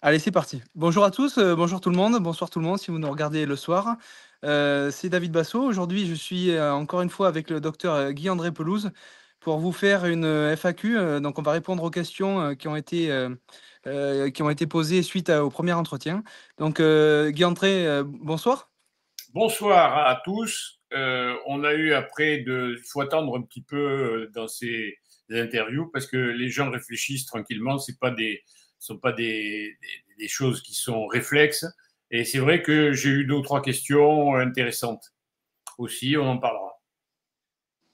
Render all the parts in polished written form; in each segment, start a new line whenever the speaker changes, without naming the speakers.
Allez, c'est parti. Bonjour à tous, bonjour tout le monde, bonsoir tout le monde si vous nous regardez le soir. C'est David Bassot. Aujourd'hui, je suis encore une fois avec le docteur Guy-André Pelouse pour vous faire une FAQ. Donc, on va répondre aux questions qui ont été posées suite au premier entretien. Donc, Guy-André, bonsoir.
Bonsoir à tous. On a eu après il faut attendre un petit peu dans ces interviews parce que les gens réfléchissent tranquillement. Sont pas des choses qui sont réflexes. Et c'est vrai que j'ai eu 2 ou 3 questions intéressantes aussi. On en parlera.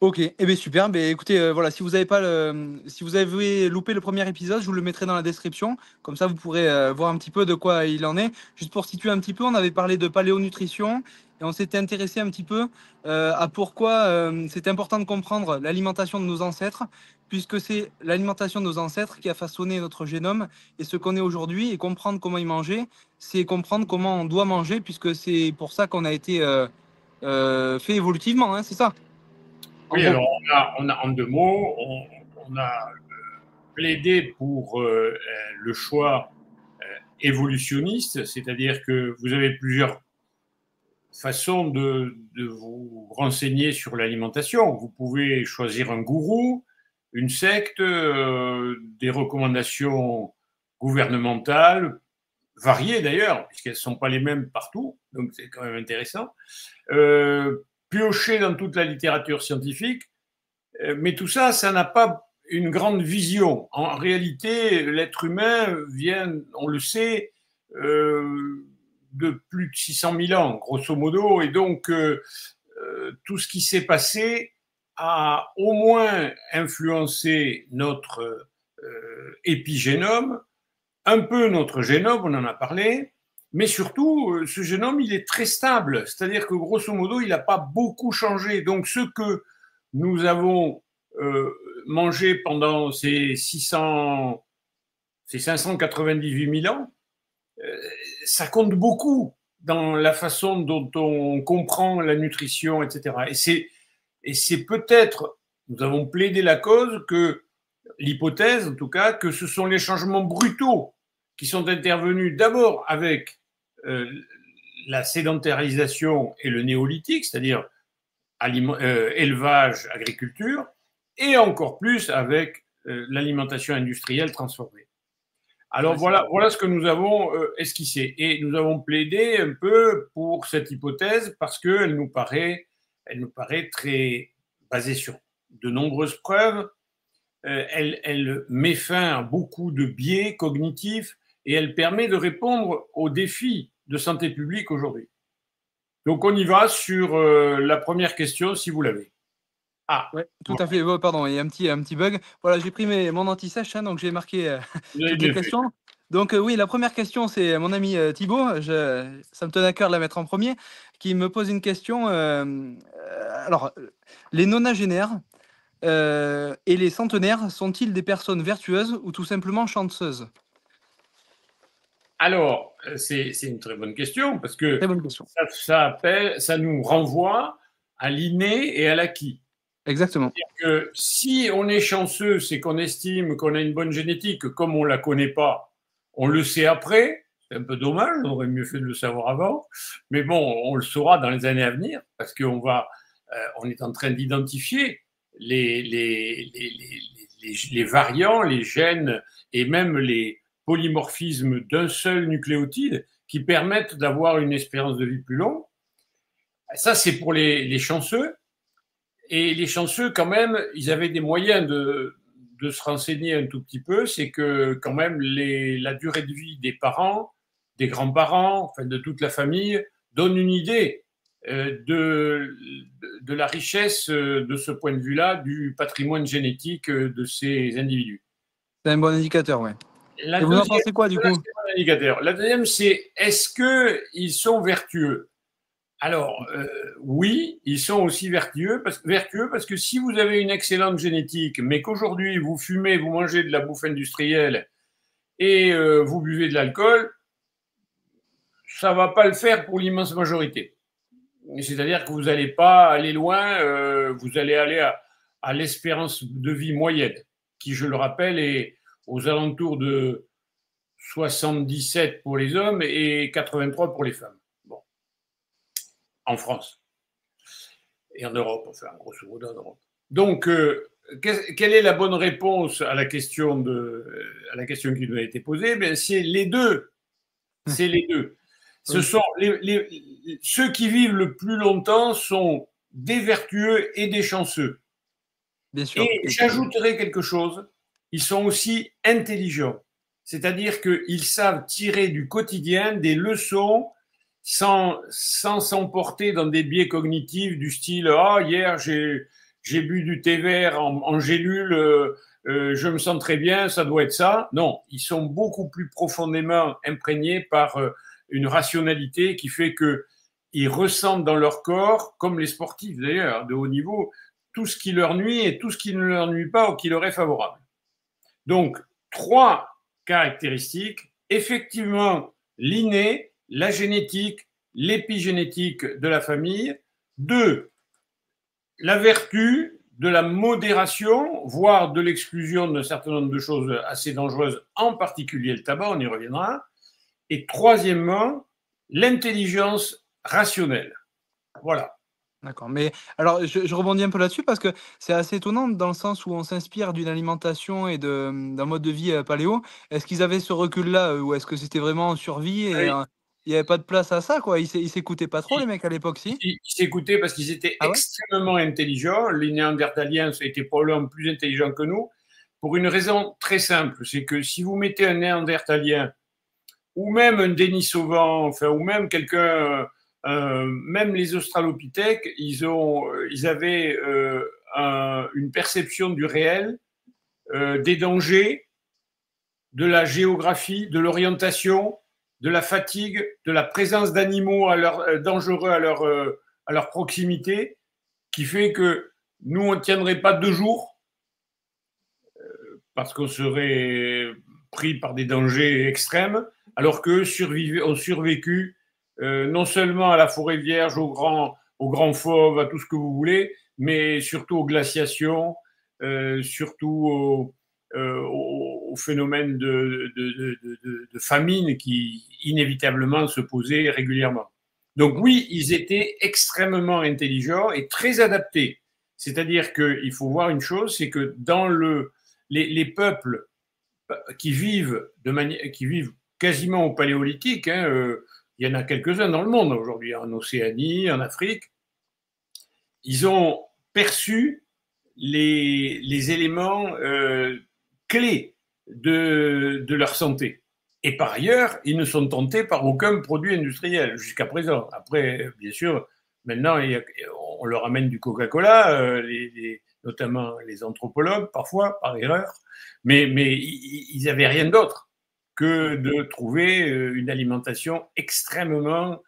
Ok, eh bien super. Ben, écoutez, voilà, si vous avez pas si vous avez loupé le premier épisode, je vous le mettrai dans la description. Comme ça, vous pourrez voir un petit peu de quoi il en est. Juste pour situer un petit peu, on avait parlé de paléonutrition et on s'était intéressé un petit peu à pourquoi c'est important de comprendre l'alimentation de nos ancêtres, puisque c'est l'alimentation de nos ancêtres qui a façonné notre génome et ce qu'on est aujourd'hui. Et comprendre comment ils mangeaient, c'est comprendre comment on doit manger, puisque c'est pour ça qu'on a été fait évolutivement, hein, c'est ça, en
Oui,
gros.
alors on a en 2 mots, on a plaidé pour le choix évolutionniste, c'est-à-dire que vous avez plusieurs façon de vous renseigner sur l'alimentation. Vous pouvez choisir un gourou, une secte, des recommandations gouvernementales, variées d'ailleurs, puisqu'elles ne sont pas les mêmes partout, donc c'est quand même intéressant. Piocher dans toute la littérature scientifique, mais tout ça, ça n'a pas une grande vision. En réalité, l'être humain vient, on le sait, de plus de 600 000 ans, grosso modo, et donc tout ce qui s'est passé a au moins influencé notre épigénome, un peu notre génome, on en a parlé, mais surtout, ce génome, il est très stable, c'est-à-dire que grosso modo, il n'a pas beaucoup changé. Donc ce que nous avons mangé pendant ces 598 000 ans, ça compte beaucoup dans la façon dont on comprend la nutrition, etc. Et c'est peut-être, nous avons plaidé la cause que l'hypothèse, en tout cas, que ce sont les changements brutaux qui sont intervenus d'abord avec la sédentarisation et le néolithique, c'est-à-dire élevage, agriculture, et encore plus avec l'alimentation industrielle transformée. Alors
Ouais, c'est
voilà ce que nous avons esquissé. Et nous avons plaidé un peu pour cette hypothèse parce qu'elle elle nous paraît très basée sur de nombreuses preuves. Elle met fin à beaucoup de biais cognitifs et elle permet de répondre aux défis de santé publique aujourd'hui. Donc on y va sur la première question si vous l'avez. Ah,
Ouais, tout à
voilà.
fait. Oh, pardon, il y a un petit bug. Voilà, j'ai pris mon anti-sèche, hein, donc j'ai marqué
Vous avez
toutes les
bien fait.
questions. Donc oui, la première question, c'est mon ami Thibaut. Ça me tenait à cœur de la mettre en premier, qui me pose une question. Les nonagénaires et les centenaires sont-ils des personnes vertueuses ou tout simplement chanceuses?
Alors, c'est une très bonne question parce que
Très bonne question.
ça nous renvoie à l'inné et à l'acquis.
Exactement.
C'est-à-dire que si on est chanceux, c'est qu'on estime qu'on a une bonne génétique, comme on ne la connaît pas, on le sait après. C'est un peu dommage, on aurait mieux fait de le savoir avant. Mais bon, on le saura dans les années à venir parce on est en train d'identifier les variants, les gènes et même les polymorphismes d'un seul nucléotide qui permettent d'avoir une espérance de vie plus longue. Ça, c'est pour les chanceux. Et les chanceux, quand même, ils avaient des moyens de se renseigner un tout petit peu. C'est que, quand même, la durée de vie des parents, des grands-parents, enfin de toute la famille, donne une idée de la richesse, de ce point de vue-là, du patrimoine génétique de ces individus.
C'est un bon indicateur, ouais.
La
Et vous en
deuxième,
pensez quoi du
voilà,
coup?
c'est un indicateur. La deuxième, c'est est-ce qu'ils sont vertueux? Alors, oui, ils sont aussi vertueux parce que si vous avez une excellente génétique, mais qu'aujourd'hui vous fumez, vous mangez de la bouffe industrielle et vous buvez de l'alcool, ça ne va pas le faire pour l'immense majorité. C'est-à-dire que vous n'allez pas aller loin, vous allez aller à l'espérance de vie moyenne, qui, je le rappelle, est aux alentours de 77 pour les hommes et 83 pour les femmes. Bon. En France. Et en Europe, enfin, grosso modo en Europe. Donc, quelle est la bonne réponse à la question qui nous a été posée? Ben, c'est les deux. C'est les deux. Ce
Oui.
sont ceux qui vivent le plus longtemps sont des vertueux et des chanceux.
Bien sûr.
Et j'ajouterai quelque chose, ils sont aussi intelligents. C'est-à-dire qu'ils savent tirer du quotidien des leçons sans s'emporter dans des biais cognitifs du style « Ah, hier, j'ai bu du thé vert en gélule, je me sens très bien, ça doit être ça. » Non, ils sont beaucoup plus profondément imprégnés par une rationalité qui fait qu'ils ressentent dans leur corps, comme les sportifs d'ailleurs, de haut niveau, tout ce qui leur nuit et tout ce qui ne leur nuit pas ou qui leur est favorable. Donc, 3 caractéristiques. Effectivement, l'inné, la génétique, l'épigénétique de la famille. 2, la vertu de la modération, voire de l'exclusion d'un certain nombre de choses assez dangereuses, en particulier le tabac, on y reviendra. Et troisièmement, l'intelligence rationnelle. Voilà.
D'accord. Mais alors, je rebondis un peu là-dessus parce que c'est assez étonnant dans le sens où on s'inspire d'une alimentation et d'un mode de vie paléo. Est-ce qu'ils avaient ce recul-là ou est-ce que c'était vraiment en survie et il n'y avait pas de place à ça, quoi? Ils s'écoutaient pas trop, les mecs, à l'époque, si?
Ils s'écoutaient parce qu'ils étaient
Ah ouais?
extrêmement intelligents. Les Néandertaliens étaient probablement plus intelligents que nous pour une raison très simple. C'est que si vous mettez un Néandertalien ou même un Denisovans, enfin, ou même quelqu'un, même les Australopithèques, ils avaient une perception du réel, des dangers, de la géographie, de l'orientation, de la fatigue, de la présence d'animaux dangereux à leur proximité, qui fait que nous, on ne tiendrait pas 2 jours parce qu'on serait pris par des dangers extrêmes, alors qu'eux ont survécu non seulement à la forêt vierge, aux grands fauves, à tout ce que vous voulez, mais surtout aux glaciations, surtout au phénomène de famine qui inévitablement se posait régulièrement. Donc oui, ils étaient extrêmement intelligents et très adaptés. C'est-à-dire qu'il faut voir une chose, c'est que dans les peuples qui vivent quasiment au paléolithique, hein, il y en a quelques-uns dans le monde aujourd'hui, en Océanie, en Afrique, ils ont perçu les éléments clés de leur santé. Et par ailleurs, ils ne sont tentés par aucun produit industriel jusqu'à présent. Après, bien sûr, maintenant, on leur amène du Coca-Cola, notamment les anthropologues, parfois, par erreur, mais ils n'avaient rien d'autre que de trouver une alimentation extrêmement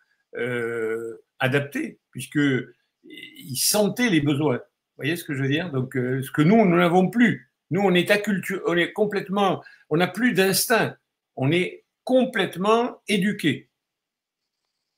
adaptée, puisqu'ils sentaient les besoins. Vous voyez ce que je veux dire? Donc, ce que nous n'avons plus. Nous, on est complètement, on n'a plus d'instinct. On est complètement éduqué.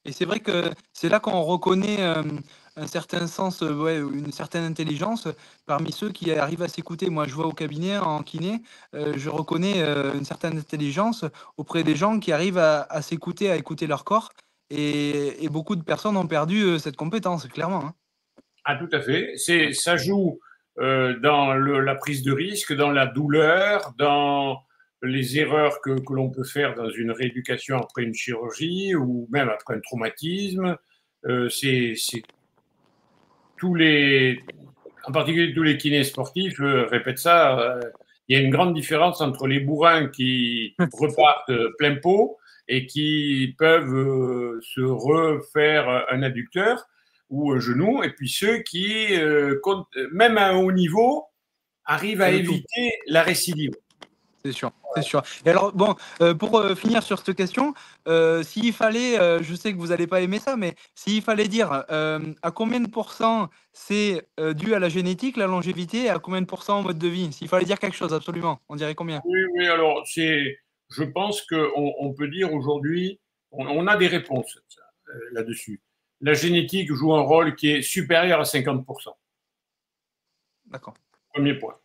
Et c'est vrai que c'est là qu'on reconnaît un certain sens, ouais, une certaine intelligence parmi ceux qui arrivent à s'écouter. Moi, je vois au cabinet, en kiné, je reconnais une certaine intelligence auprès des gens qui arrivent à s'écouter, à écouter leur corps. Et beaucoup de personnes ont perdu cette compétence, clairement, hein.
Ah, tout à fait. Ça joue dans la prise de risque, dans la douleur, dans les erreurs que l'on peut faire dans une rééducation après une chirurgie ou même après un traumatisme. C'est en particulier tous les kinés sportifs répètent ça. Il y a une grande différence entre les bourrins qui repartent plein pot et qui peuvent se refaire un adducteur ou un genou, et puis ceux qui, même à un haut niveau, arrivent à
C'est le tout.
éviter la récidive.
C'est sûr, c'est sûr. Et alors, bon, pour finir sur cette question, s'il fallait, je sais que vous n'allez pas aimer ça, mais s'il fallait dire à combien de pourcents c'est dû à la génétique, la longévité, et à combien de pourcents au mode de vie? S'il fallait dire quelque chose, absolument, on dirait combien?
Oui, oui, alors je pense qu'on peut dire aujourd'hui, on a des réponses là-dessus. La génétique joue un rôle qui est supérieur à 50%.
D'accord.
Premier point.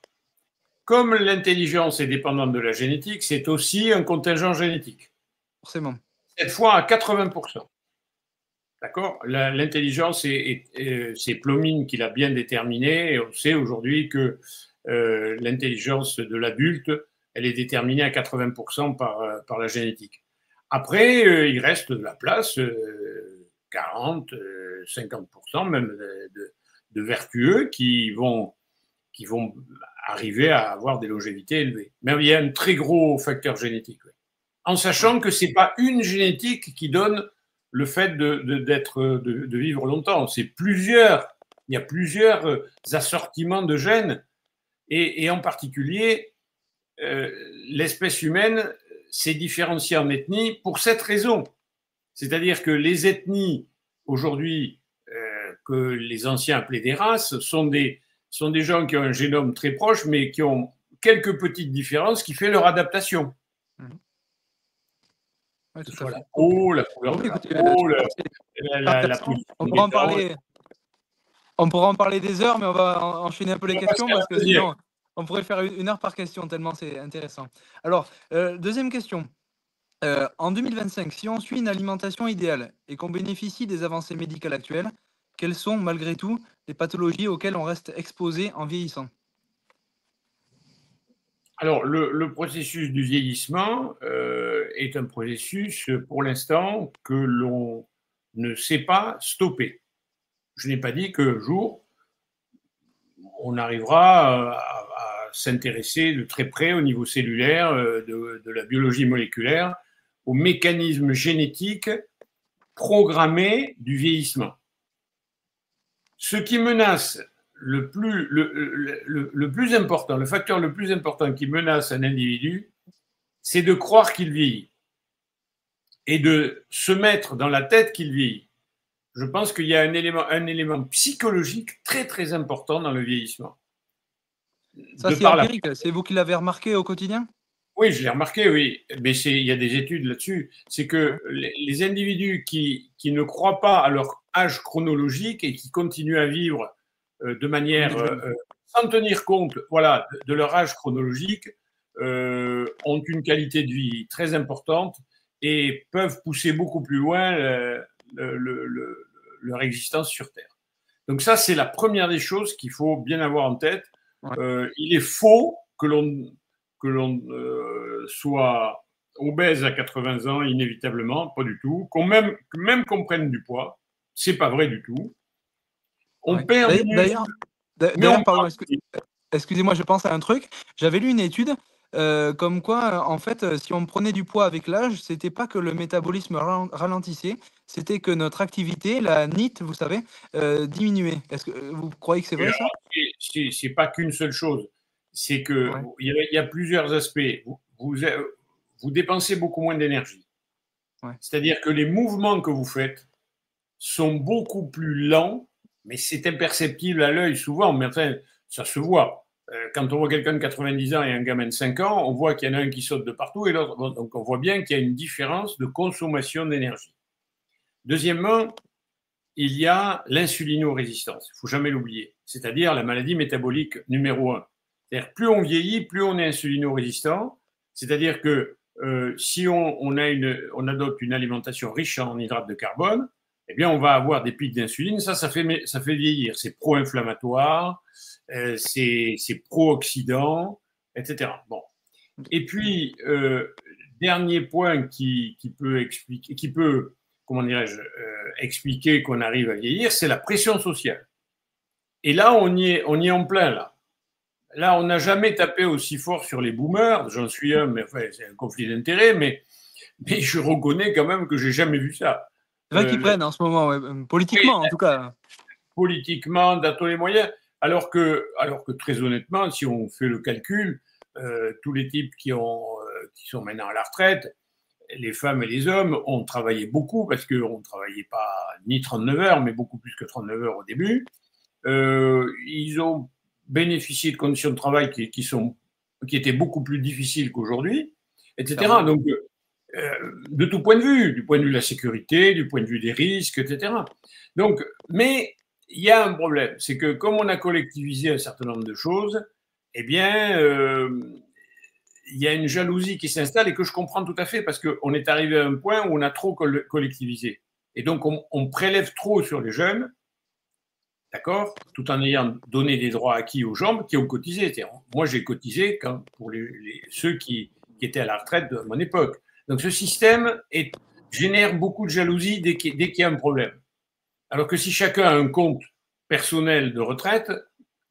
comme l'intelligence est dépendante de la génétique, c'est aussi un contingent génétique.
Forcément.
Cette fois à 80%. D'accord. L'intelligence, c'est Plomine qui l'a bien déterminé. Et on sait aujourd'hui que l'intelligence de l'adulte, elle est déterminée à 80% par la génétique. Après, il reste de la place, 40, 50% même de vertueux qui vont arriver à avoir des longévités élevées. Mais il y a un très gros facteur génétique. Oui. En sachant que ce n'est pas une génétique qui donne le fait de vivre longtemps. C'est plusieurs. Il y a plusieurs assortiments de gènes. Et en particulier, l'espèce humaine s'est différenciée en ethnie pour cette raison. C'est-à-dire que les ethnies, aujourd'hui, que les anciens appelaient des races, sont des gens qui ont un génome très proche, mais qui ont quelques petites différences qui font leur adaptation.
Ouais,
Que ce
tout à
soit
fait.
la peau, la couleur de la peau, la position
on
des
pourra en
dents.
parler. On pourra en parler des heures, mais on va enchaîner un peu les questions parce que sinon, on pourrait faire 1 heure par question, tellement c'est intéressant. Alors, deuxième question. En 2025, si on suit une alimentation idéale et qu'on bénéficie des avancées médicales actuelles, quelles sont, malgré tout, les pathologies auxquelles on reste exposé en vieillissant?
Alors, le processus du vieillissement est un processus, pour l'instant, que l'on ne sait pas stopper. Je n'ai pas dit qu'un jour, on arrivera à s'intéresser de très près au niveau cellulaire, de la biologie moléculaire, aux mécanismes génétiques programmés du vieillissement. Ce qui menace le plus important, le facteur le plus important qui menace un individu, c'est de croire qu'il vieillit et de se mettre dans la tête qu'il vieillit. Je pense qu'il y a un élément psychologique très très important dans le vieillissement.
Ça, c'est empirique. C'est vous qui l'avez remarqué au quotidien?
Oui, je l'ai remarqué, oui. Mais il y a des études là-dessus. C'est que les individus qui ne croient pas à leur âge chronologique et qui continuent à vivre de manière sans tenir compte, voilà, de leur âge chronologique, ont une qualité de vie très importante et peuvent pousser beaucoup plus loin leur existence sur Terre. Donc ça, c'est la première des choses qu'il faut bien avoir en tête. Il est faux que l'on soit obèse à 80 ans inévitablement, pas du tout. Même qu'on prenne du poids, c'est pas vrai du tout. On perd du muscle.
D'ailleurs, pardon, excusez-moi, je pense à un truc. J'avais lu une étude comme quoi, en fait, si on prenait du poids avec l'âge, c'était pas que le métabolisme ralentissait, c'était que notre activité, la NEAT, vous savez, diminuait. Est-ce que vous croyez que c'est vrai ça?
C'est pas qu'une seule chose. C'est que il y a plusieurs aspects. Vous dépensez beaucoup moins d'énergie. C'est-à-dire que les mouvements que vous faites sont beaucoup plus lents, mais c'est imperceptible à l'œil souvent, mais enfin, ça se voit. Quand on voit quelqu'un de 90 ans et un gamin de 5 ans, on voit qu'il y en a un qui saute de partout et l'autre. Donc on voit bien qu'il y a une différence de consommation d'énergie. Deuxièmement, il y a l'insulinorésistance. Il ne faut jamais l'oublier. C'est-à-dire la maladie métabolique numéro 1. C'est-à-dire plus on vieillit, plus on est insulinorésistant. C'est-à-dire que si on adopte une alimentation riche en hydrates de carbone, eh bien, on va avoir des pics d'insuline. Ça fait vieillir. C'est pro-inflammatoire, c'est pro-oxydant, etc. Bon. Et puis, dernier point qui peut expliquer, comment dirais-je, expliquer qu'on arrive à vieillir, c'est la pression sociale. Et là, on y est en plein, là. Là, on n'a jamais tapé aussi fort sur les boomers. J'en suis un, mais enfin, c'est un conflit d'intérêts, mais je reconnais quand même que j'ai jamais vu ça.
C'est vrai qu'ils prennent en ce moment, politiquement en tout cas.
Politiquement, dans tous les moyens. Alors que très honnêtement, si on fait le calcul, tous les types qui sont maintenant à la retraite, les femmes et les hommes ont travaillé beaucoup parce qu'on ne travaillait pas ni 39 heures, mais beaucoup plus que 39 heures au début. Ils ont bénéficié de conditions de travail qui étaient beaucoup plus difficiles qu'aujourd'hui, etc. Donc, de tout point de vue, du point de vue de la sécurité, du point de vue des risques, etc. Donc, mais il y a un problème, c'est que comme on a collectivisé un certain nombre de choses, eh bien, il y a une jalousie qui s'installe et que je comprends tout à fait parce qu'on est arrivé à un point où on a trop collectivisé. Et donc, on prélève trop sur les jeunes, d'accord, tout en ayant donné des droits acquis aux gens qui ont cotisé. Moi, j'ai cotisé pour ceux qui étaient à la retraite de mon époque. Donc, ce système génère beaucoup de jalousie dès qu'il y a un problème. Alors que si chacun a un compte personnel de retraite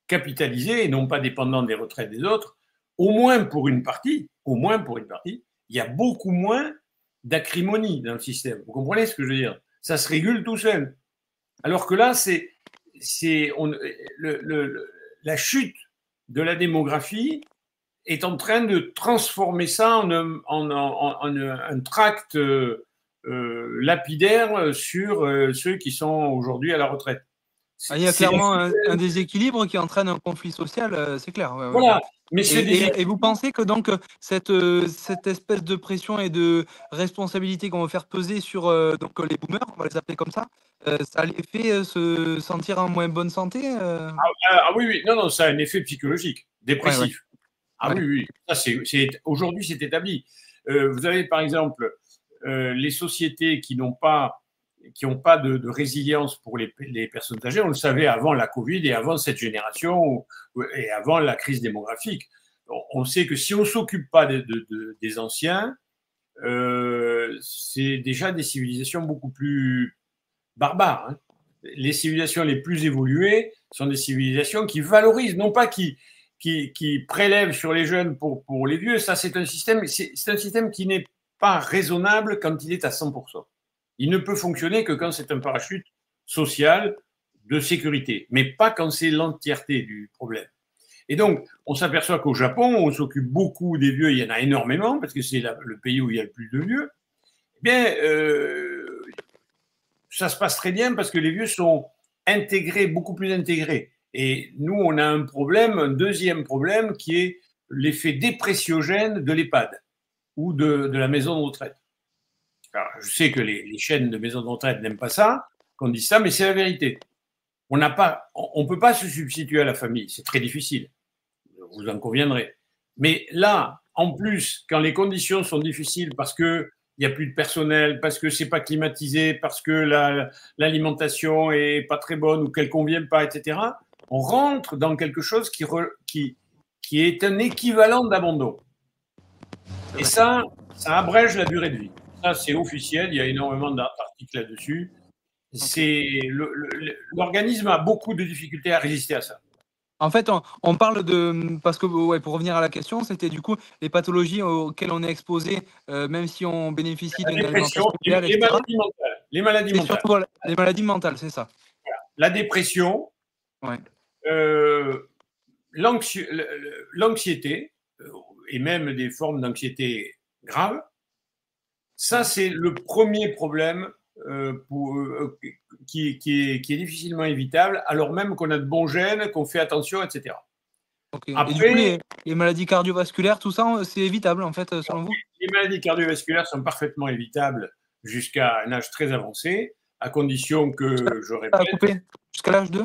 capitalisé et non pas dépendant des retraites des autres, au moins pour une partie, il y a beaucoup moins d'acrimonie dans le système. Vous comprenez ce que je veux dire? Ça se régule tout seul. Alors que là, la chute de la démographie est en train de transformer ça en un tract lapidaire sur ceux qui sont aujourd'hui à la retraite.
Il y a clairement un déséquilibre qui entraîne un conflit social, c'est clair. Ouais, ouais.
Voilà. Mais
et vous pensez que donc cette espèce de pression et de responsabilité qu'on va faire peser sur donc les boomers, on va les appeler comme ça les fait se sentir en moins bonne santé
oui, oui, non, non, ça a un effet psychologique, dépressif.
Ouais, ouais.
Ah
Ouais.
oui, oui, ça aujourd'hui c'est établi. Vous avez par exemple les sociétés qui n'ont pas de résilience pour les personnes âgées. On le savait avant la Covid et avant cette génération et avant la crise démographique. On sait que si on ne s'occupe pas des anciens, c'est déjà des civilisations beaucoup plus barbares. Hein. Les civilisations les plus évoluées sont des civilisations qui valorisent, non pas qui prélèvent sur les jeunes pour les vieux. Ça, c'est un système qui n'est pas raisonnable quand il est à 100%. Il ne peut fonctionner que quand c'est un parachute social de sécurité, mais pas quand c'est l'entièreté du problème. Et donc, on s'aperçoit qu'au Japon, on s'occupe beaucoup des vieux, il y en a énormément, parce que c'est le pays où il y a le plus de vieux. Eh bien, ça se passe très bien parce que les vieux sont intégrés, beaucoup plus intégrés. Et nous, on a un deuxième problème, qui est l'effet dépressiogène de l'EHPAD ou de la maison de retraite. Alors, je sais que les chaînes de maisons de retraite n'aiment pas ça, qu'on dise ça, mais c'est la vérité. On ne peut pas se substituer à la famille, c'est très difficile, vous en conviendrez. Mais là, en plus, quand les conditions sont difficiles parce que il n'y a plus de personnel, parce que c'est pas climatisé, parce que l'alimentation est pas très bonne ou qu'elle convient pas, etc. On rentre dans quelque chose qui est un équivalent d'abandon. Et ça abrège la durée de vie. Ça, c'est officiel. Il y a énormément d'articles là-dessus. L'organisme a beaucoup de difficultés à résister à ça.
En fait, on parle parce que ouais, pour revenir à la question, c'était du coup les pathologies auxquelles on est exposé, même si on bénéficie d'une alimentation idéale,
les maladies mentales. Les maladies mentales.
Surtout, voilà, les maladies mentales, c'est ça.
Voilà. La dépression,
ouais.
L'anxiété, et même des formes d'anxiété graves, ça c'est le premier problème qui est difficilement évitable, alors même qu'on a de bons gènes, qu'on fait attention, etc.
Okay. Après, et du coup, les maladies cardiovasculaires, tout ça, c'est évitable en fait, selon vous?
Les maladies cardiovasculaires sont parfaitement évitables jusqu'à un âge très avancé, à condition que, je répète…
Jusqu'à l'âge de…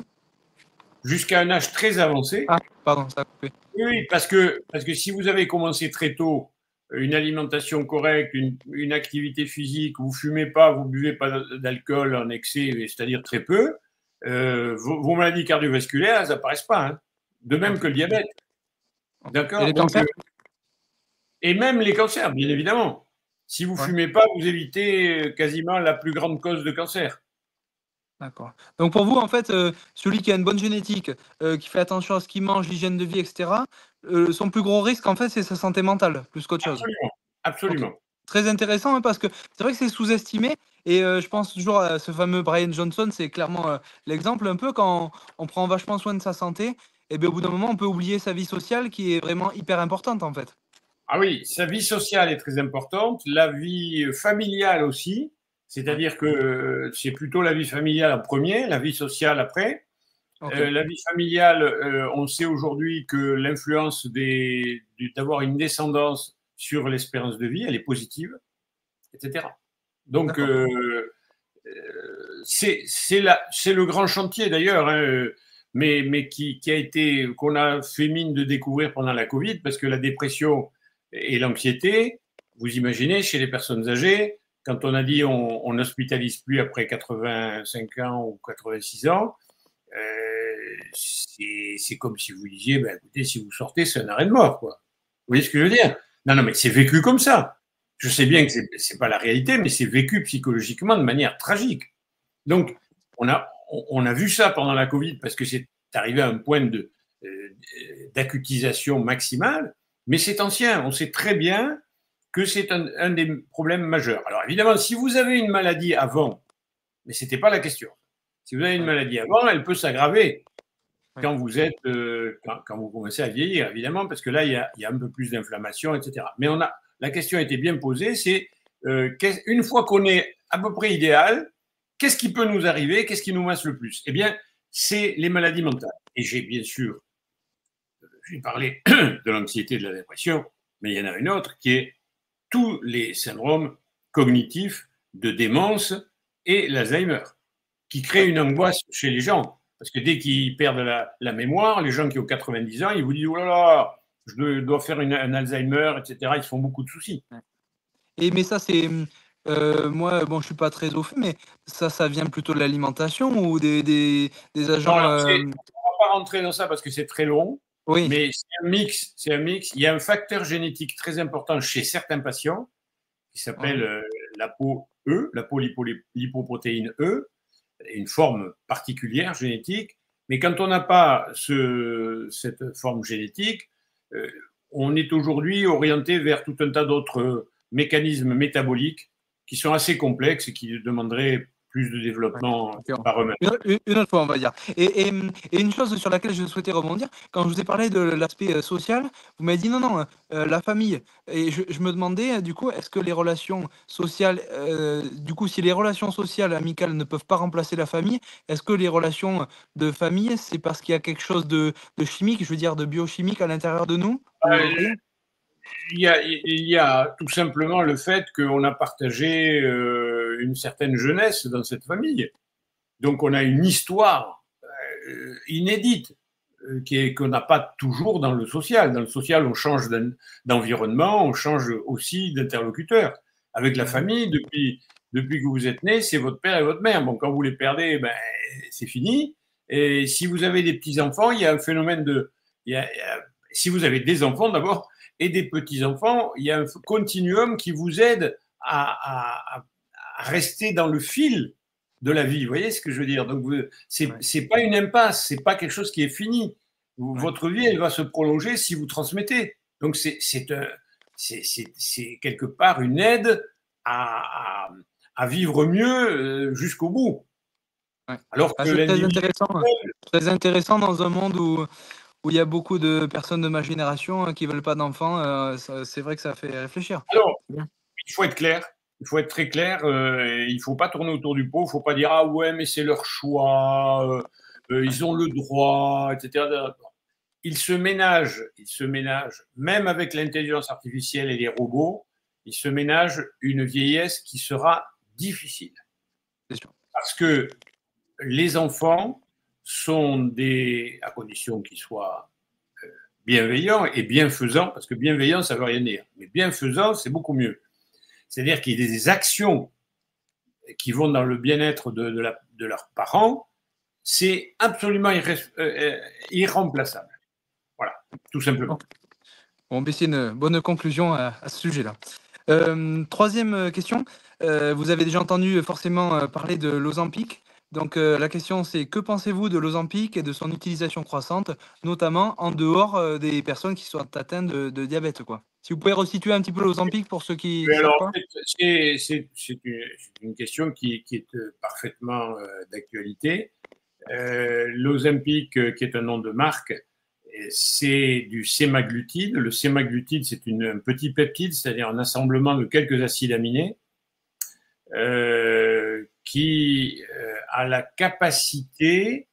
Jusqu'à un âge très avancé.
Ah, pardon, ça a coupé.
Oui, parce que si vous avez commencé très tôt une alimentation correcte, une activité physique, vous fumez pas, vous buvez pas d'alcool en excès, c'est-à-dire très peu, vos maladies cardiovasculaires, elles n'apparaissent pas. Hein. De même que le diabète. D'accord.
Et les cancers ?
Et même les cancers, bien évidemment. Si vous fumez pas, vous évitez quasiment la plus grande cause de cancer.
D'accord. Donc pour vous, en fait, celui qui a une bonne génétique, qui fait attention à ce qu'il mange, l'hygiène de vie, etc., son plus gros risque, en fait, c'est sa santé mentale, plus qu'autre chose.
Absolument. Absolument.
Okay. Très intéressant, hein, parce que c'est vrai que c'est sous-estimé. Et je pense toujours à ce fameux Brian Johnson, c'est clairement l'exemple un peu quand on prend vachement soin de sa santé, et bien au bout d'un moment, on peut oublier sa vie sociale qui est vraiment hyper importante, en fait.
Ah oui, sa vie sociale est très importante, la vie familiale aussi. C'est-à-dire que c'est plutôt la vie familiale en premier, la vie sociale après. Okay. La vie familiale, on sait aujourd'hui que l'influence d'avoir une descendance sur l'espérance de vie, elle est positive, etc. Donc, c'est le grand chantier d'ailleurs. Hein. mais qu'on a fait mine de découvrir pendant la Covid, parce que la dépression et l'anxiété, vous imaginez, chez les personnes âgées, quand on a dit on n'hospitalise plus après 85 ans ou 86 ans, c'est comme si vous disiez, ben, écoutez, si vous sortez, c'est un arrêt de mort, quoi. Vous voyez ce que je veux dire? Non, mais c'est vécu comme ça. Je sais bien que c'est pas la réalité, mais c'est vécu psychologiquement de manière tragique. Donc, on a vu ça pendant la Covid parce que c'est arrivé à un point d'acutisation maximale, mais c'est ancien. On sait très bien que c'est un des problèmes majeurs. Alors, évidemment, si vous avez une maladie avant, mais ce n'était pas la question. Si vous avez une maladie avant, elle peut s'aggraver quand vous êtes, quand vous commencez à vieillir, évidemment, parce que là, il y a un peu plus d'inflammation, etc. Mais la question a été bien posée, c'est une fois qu'on est à peu près idéal, qu'est-ce qui peut nous arriver? Qu'est-ce qui nous masse le plus? Eh bien, c'est les maladies mentales. Et j'ai bien sûr, j'ai parlé de l'anxiété et de la dépression, mais il y en a une autre qui est tous les syndromes cognitifs de démence et l'Alzheimer, qui créent une angoisse chez les gens. Parce que dès qu'ils perdent la mémoire, les gens qui ont 90 ans, ils vous disent « Oh là là, je dois faire un Alzheimer, etc. » Ils se font beaucoup de soucis.
Mais ça, c'est... moi, bon, je suis pas très au fait, mais ça vient plutôt de l'alimentation ou des agents...
Non, alors, on ne va pas rentrer dans ça parce que c'est très long,
Oui.
mais c'est un mix. Il y a un facteur génétique très important chez certains patients qui s'appelle l'ApoE, l'apolipoprotéine E, une forme particulière génétique. Mais quand on n'a pas cette forme génétique, on est aujourd'hui orienté vers tout un tas d'autres mécanismes métaboliques qui sont assez complexes et qui demanderaient plus de développement par eux-mêmes.
Une autre fois, on va dire. Et une chose sur laquelle je souhaitais rebondir, quand je vous ai parlé de l'aspect social, vous m'avez dit non, la famille. Et je me demandais, du coup, est-ce que les relations sociales, du coup, si les relations sociales amicales ne peuvent pas remplacer la famille, est-ce que les relations de famille, c'est parce qu'il y a quelque chose de chimique, je veux dire de biochimique à l'intérieur de nous?
Il y a tout simplement le fait qu'on a partagé une certaine jeunesse dans cette famille. Donc on a une histoire inédite qu'on n'a pas toujours dans le social. Dans le social, on change d'environnement, on change aussi d'interlocuteur. Avec la famille, depuis que vous êtes né, c'est votre père et votre mère. Bon, quand vous les perdez, ben, c'est fini. Et si vous avez des petits-enfants, il y a un phénomène si vous avez des enfants d'abord, et des petits-enfants, il y a un continuum qui vous aide à rester dans le fil de la vie. Vous voyez ce que je veux dire? Donc, c'est pas une impasse, c'est pas quelque chose qui est fini. Votre vie, elle va se prolonger si vous transmettez. Donc, c'est quelque part une aide à vivre mieux jusqu'au bout.
Alors que c'est très intéressant dans un monde où il y a beaucoup de personnes de ma génération qui ne veulent pas d'enfants. C'est vrai que ça fait réfléchir.
Alors, il faut être clair. Il faut être très clair. Il ne faut pas tourner autour du pot. Il ne faut pas dire « Ah ouais, mais c'est leur choix. Ils ont le droit, etc. » Ils se ménagent, même avec l'intelligence artificielle et les robots, ils se ménagent une vieillesse qui sera difficile.
C'est sûr.
Parce que les enfants sont à condition qu'ils soient bienveillants et bienfaisants, parce que bienveillant, ça ne veut rien dire, mais bienfaisant, c'est beaucoup mieux. C'est-à-dire qu'il y a des actions qui vont dans le bien-être de leurs parents, c'est absolument irremplaçable. Voilà, tout simplement.
Bon, c'est une bonne conclusion à ce sujet-là. Troisième question, vous avez déjà entendu forcément parler de l'Ozempic. Donc la question c'est que pensez-vous de l'Ozempic et de son utilisation croissante, notamment en dehors des personnes qui sont atteintes de diabète, quoi. Si vous pouvez resituer un petit peu l'Ozempic pour ceux qui ne savent pas.
C'est une question qui est parfaitement d'actualité. L'Ozempic, qui est un nom de marque, c'est du sémaglutide. Le sémaglutide, c'est un petit peptide, c'est-à-dire un assemblement de quelques acides aminés qui a la capacité,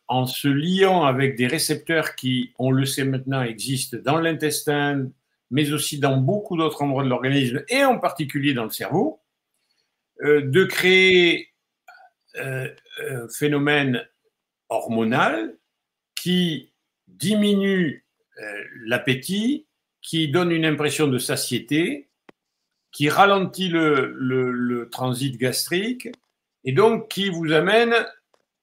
en se liant avec des récepteurs qui, on le sait maintenant, existent dans l'intestin, mais aussi dans beaucoup d'autres endroits de l'organisme, et en particulier dans le cerveau, de créer un phénomène hormonal qui diminue l'appétit, qui donne une impression de satiété, qui ralentit le transit gastrique et donc qui vous amène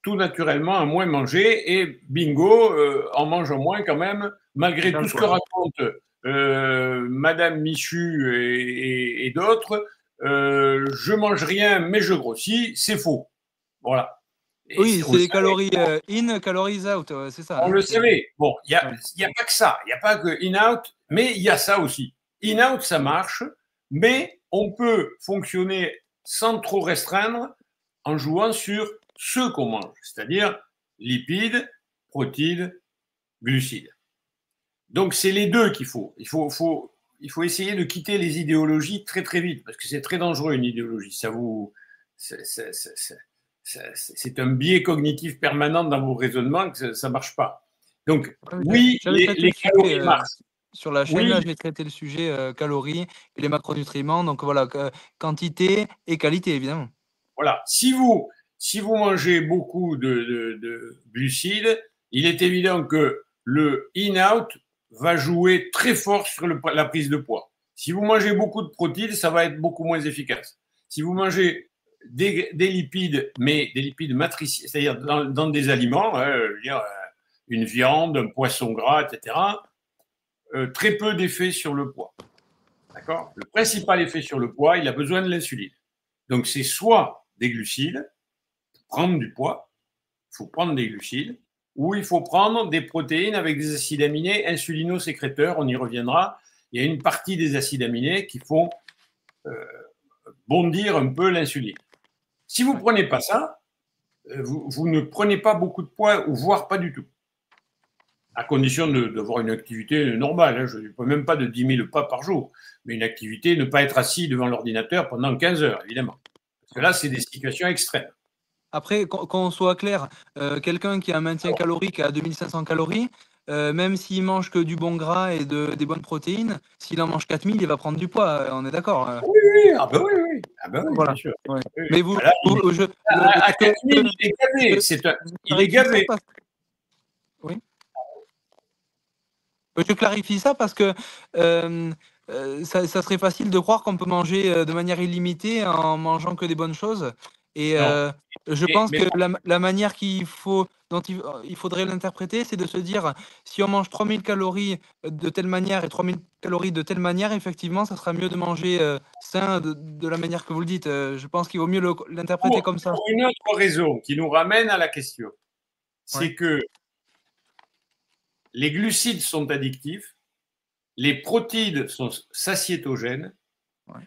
tout naturellement à moins manger et bingo, en mangeant moins quand même, malgré tout ce que raconte Madame Michu et d'autres, je mange rien mais je grossis, c'est faux. Voilà. Et
oui, c'est les calories in, calories out, c'est ça.
On
hein,
le savait. Bon, il n'y a, a pas que ça. Il n'y a pas que in-out, mais il y a ça aussi. In-out, ça marche, mais on peut fonctionner sans trop restreindre en jouant sur ce qu'on mange, c'est-à-dire lipides, protides, glucides. Donc, c'est les deux qu'il faut. Il faut essayer de quitter les idéologies très, très vite, parce que c'est très dangereux, une idéologie. C'est un biais cognitif permanent dans vos raisonnements que ça ne marche pas. Donc, oui, les calories marchent.
Sur la chaîne, là, j'ai traité le sujet calories et les macronutriments. Donc voilà, quantité et qualité, évidemment.
Voilà. Si vous mangez beaucoup de glucides, il est évident que le in-out va jouer très fort sur la prise de poids. Si vous mangez beaucoup de protéines, ça va être beaucoup moins efficace. Si vous mangez des lipides, mais des lipides matriciels, c'est-à-dire dans des aliments, une viande, un poisson gras, etc., très peu d'effet sur le poids. D'accord ? Le principal effet sur le poids, il a besoin de l'insuline. Donc, c'est soit des glucides, prendre du poids, il faut prendre des glucides, ou il faut prendre des protéines avec des acides aminés insulino-sécréteurs, on y reviendra. Il y a une partie des acides aminés qui font bondir un peu l'insuline. Si vous ne prenez pas ça, vous ne prenez pas beaucoup de poids, ou voire pas du tout. À condition d'avoir une activité normale. Hein. Je ne parle même pas de 10 000 pas par jour, mais une activité, ne pas être assis devant l'ordinateur pendant 15 heures, évidemment. Parce que là, c'est des situations extrêmes.
Après, qu'on soit clair, quelqu'un qui a un maintien calorique à 2500 calories, même s'il mange que du bon gras et des bonnes protéines, s'il en mange 4000, il va prendre du poids, on est d'accord.
Oui, oui, ah ben oui, oui. Ah ben oui,
voilà.
bien sûr.
Ouais.
Oui.
Mais vous,
Là, à 4000, il est gavé. Il est gavé.
Oui. Je clarifie ça parce que ça serait facile de croire qu'on peut manger de manière illimitée en mangeant que des bonnes choses. Et je pense que la manière dont il faudrait l'interpréter, c'est de se dire, si on mange 3000 calories de telle manière et 3000 calories de telle manière, effectivement, ça sera mieux de manger sain de la manière que vous le dites. Je pense qu'il vaut mieux l'interpréter comme ça.
Pour une autre raison qui nous ramène à la question, c'est que les glucides sont addictifs, les protides sont satiétogènes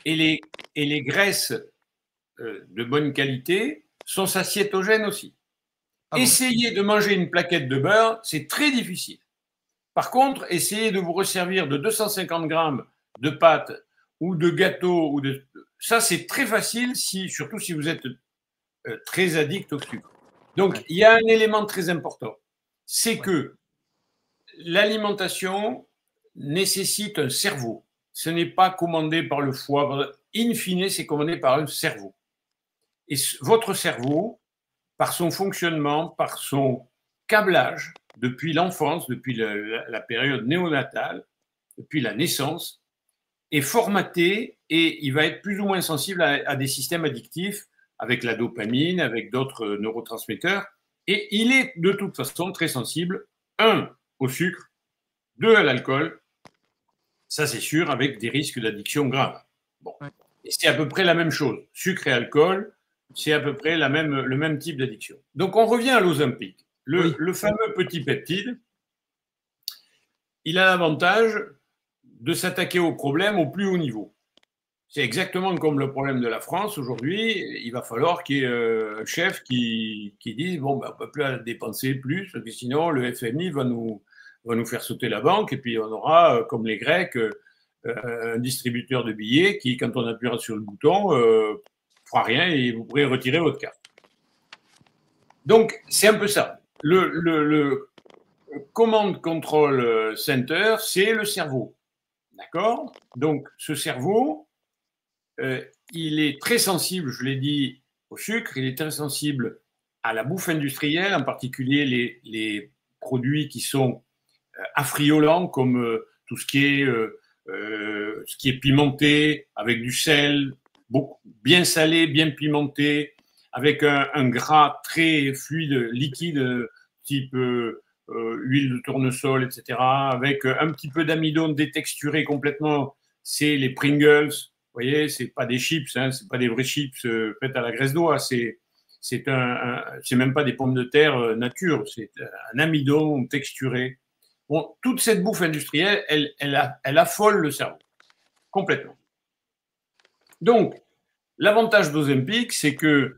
et les graisses de bonne qualité sont satiétogènes aussi. Essayer de manger une plaquette de beurre, c'est très difficile. Par contre, essayez de vous resservir de 250 grammes de pâtes ou de gâteaux, ça c'est très facile, surtout si vous êtes très addict au sucre. Donc, il y a un élément très important, c'est que l'alimentation nécessite un cerveau. Ce n'est pas commandé par le foie. In fine, c'est commandé par un cerveau. Et votre cerveau, par son fonctionnement, par son câblage, depuis l'enfance, depuis la période néonatale, depuis la naissance, est formaté et il va être plus ou moins sensible à des systèmes addictifs avec la dopamine, avec d'autres neurotransmetteurs. Et il est de toute façon très sensible, au sucre, 2, à l'alcool, ça c'est sûr, avec des risques d'addiction graves. Bon. Et c'est à peu près la même chose. Sucre et alcool, c'est à peu près le même type d'addiction. Donc on revient à l'Ozempic. Le fameux petit peptide, il a l'avantage de s'attaquer au problème au plus haut niveau. C'est exactement comme le problème de la France aujourd'hui. Il va falloir qu'il y ait un chef qui dise bon, ben, on ne peut plus dépenser plus, parce que sinon le FMI va nous faire sauter la banque, et puis on aura, comme les Grecs, un distributeur de billets qui, quand on appuiera sur le bouton, fera rien et vous pourrez retirer votre carte. Donc, c'est un peu ça. Le Command Control Center, c'est le cerveau. D'accord ? Donc, ce cerveau, il est très sensible, je l'ai dit, au sucre, il est très sensible à la bouffe industrielle, en particulier les produits qui sont affriolants, comme tout ce qui est pimenté, avec du sel, bien salé, bien pimenté, avec un gras très fluide, liquide, type huile de tournesol, etc., avec un petit peu d'amidon détexturé complètement. C'est les Pringles. Vous voyez, c'est pas des chips, hein, c'est pas des vrais chips faites à la graisse d'oie, c'est même pas des pommes de terre nature, c'est un amidon texturé. Bon, toute cette bouffe industrielle, elle affole le cerveau, complètement. Donc, l'avantage d'Ozempic, c'est que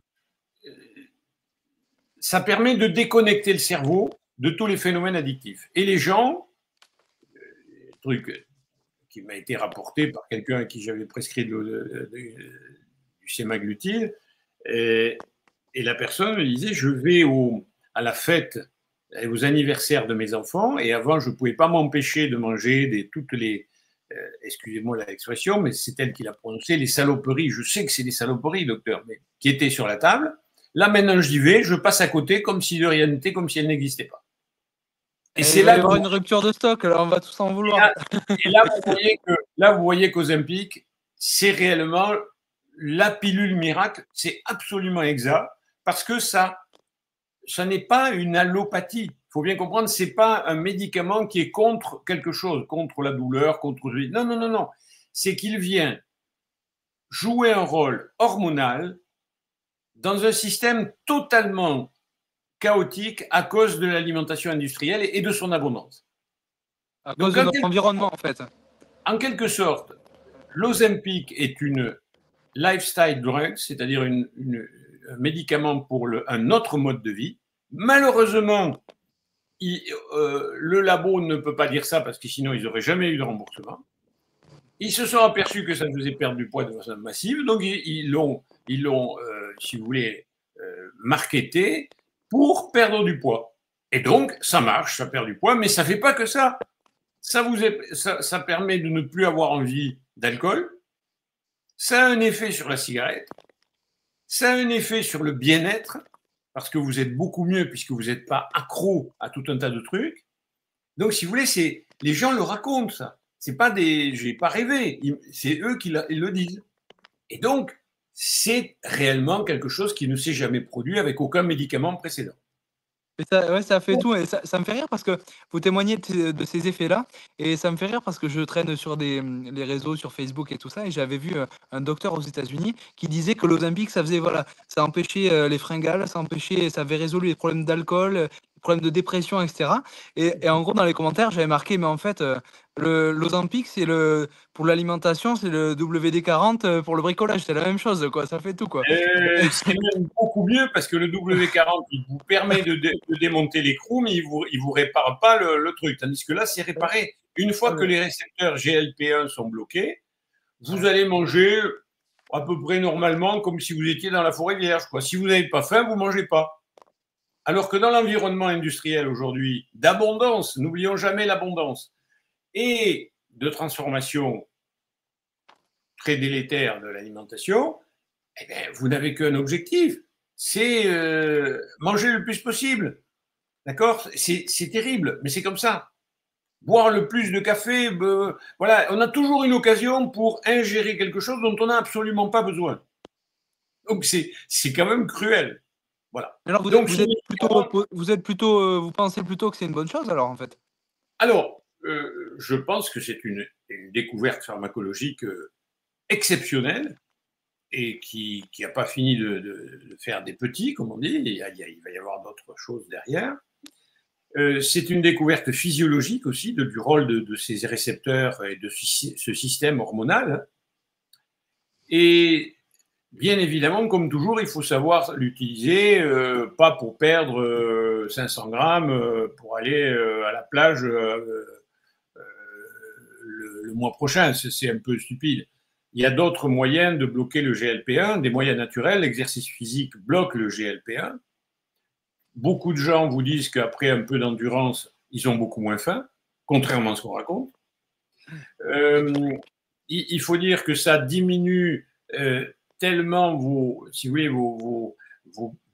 ça permet de déconnecter le cerveau de tous les phénomènes addictifs. Et les gens, truc qui m'a été rapporté par quelqu'un à qui j'avais prescrit du sémaglutide, et la personne me disait, je vais à la fête, aux anniversaires de mes enfants, et avant, je ne pouvais pas m'empêcher de manger toutes les, excusez-moi l'expression, mais c'est elle qui l'a prononcé, les saloperies, je sais que c'est des saloperies, docteur, mais qui étaient sur la table. Là, maintenant, j'y vais, je passe à côté comme si de rien n'était, comme si elle n'existait pas.
Et c'est là qu'il va y avoir une rupture de stock, alors on va tous en vouloir.
Et là, vous voyez qu'Ozempic, c'est réellement la pilule miracle, c'est absolument exact, parce que ça n'est pas une allopathie. Il faut bien comprendre, ce n'est pas un médicament qui est contre quelque chose, contre la douleur, contre... Non, non, non, non. C'est qu'il vient jouer un rôle hormonal dans un système totalement chaotique à cause de l'alimentation industrielle et de son abondance.
À cause de notre environnement, en fait.
En quelque sorte, l'Ozempic est une lifestyle drug, c'est-à-dire un médicament pour un autre mode de vie. Malheureusement, le labo ne peut pas dire ça parce que sinon, ils n'auraient jamais eu de remboursement. Ils se sont aperçus que ça faisait perdre du poids de façon massive, donc ils l'ont, si vous voulez, marketé pour perdre du poids. Et donc, ça marche, ça perd du poids, mais ça ne fait pas que ça. Ça permet de ne plus avoir envie d'alcool. Ça a un effet sur la cigarette. Ça a un effet sur le bien-être, parce que vous êtes beaucoup mieux puisque vous n'êtes pas accro à tout un tas de trucs. Donc, si vous voulez, les gens le racontent, ça. C'est pas je n'ai pas rêvé. C'est eux qui le disent. Et donc, c'est réellement quelque chose qui ne s'est jamais produit avec aucun médicament précédent.
Et ça, ouais, ça fait tout. Et ça me fait rire parce que vous témoignez de ces effets-là. Et ça me fait rire parce que je traîne sur les réseaux, sur Facebook et tout ça. Et j'avais vu un docteur aux États-Unis qui disait que l'Ozempic, ça faisait, voilà, ça empêchait les fringales, ça avait résolu les problèmes d'alcool, les problèmes de dépression, etc. Et en gros, dans les commentaires, j'avais marqué, mais en fait, l'Ozempic, pour l'alimentation, c'est le WD-40 pour le bricolage. C'est la même chose, quoi. Ça fait tout, quoi.
C'est même beaucoup mieux parce que le W40, il vous permet de démonter l'écrou, mais il vous répare pas le truc. Tandis que là, c'est réparé. Une fois que les récepteurs GLP-1 sont bloqués, vous allez manger à peu près normalement comme si vous étiez dans la forêt vierge, quoi. Si vous n'avez pas faim, vous ne mangez pas. Alors que dans l'environnement industriel aujourd'hui, d'abondance, n'oublions jamais l'abondance, et de transformation très délétère de l'alimentation, eh bien, vous n'avez qu'un objectif, c'est manger le plus possible. D'accord? C'est terrible, mais c'est comme ça. Boire le plus de café, voilà, on a toujours une occasion pour ingérer quelque chose dont on n'a absolument pas besoin. Donc c'est quand même cruel. Voilà.
Alors vous pensez plutôt que c'est une bonne chose alors en fait?
Alors, je pense que c'est une découverte pharmacologique exceptionnelle et qui n'a pas fini de faire des petits, comme on dit. Il va y avoir d'autres choses derrière. C'est une découverte physiologique aussi du rôle de ces récepteurs et de ce système hormonal. Et bien évidemment, comme toujours, il faut savoir l'utiliser, pas pour perdre 500 grammes pour aller à la plage le mois prochain. C'est un peu stupide. Il y a d'autres moyens de bloquer le GLP-1, des moyens naturels. L'exercice physique bloque le GLP-1. Beaucoup de gens vous disent qu'après un peu d'endurance, ils ont beaucoup moins faim, contrairement à ce qu'on raconte. Il faut dire que ça diminue tellement vos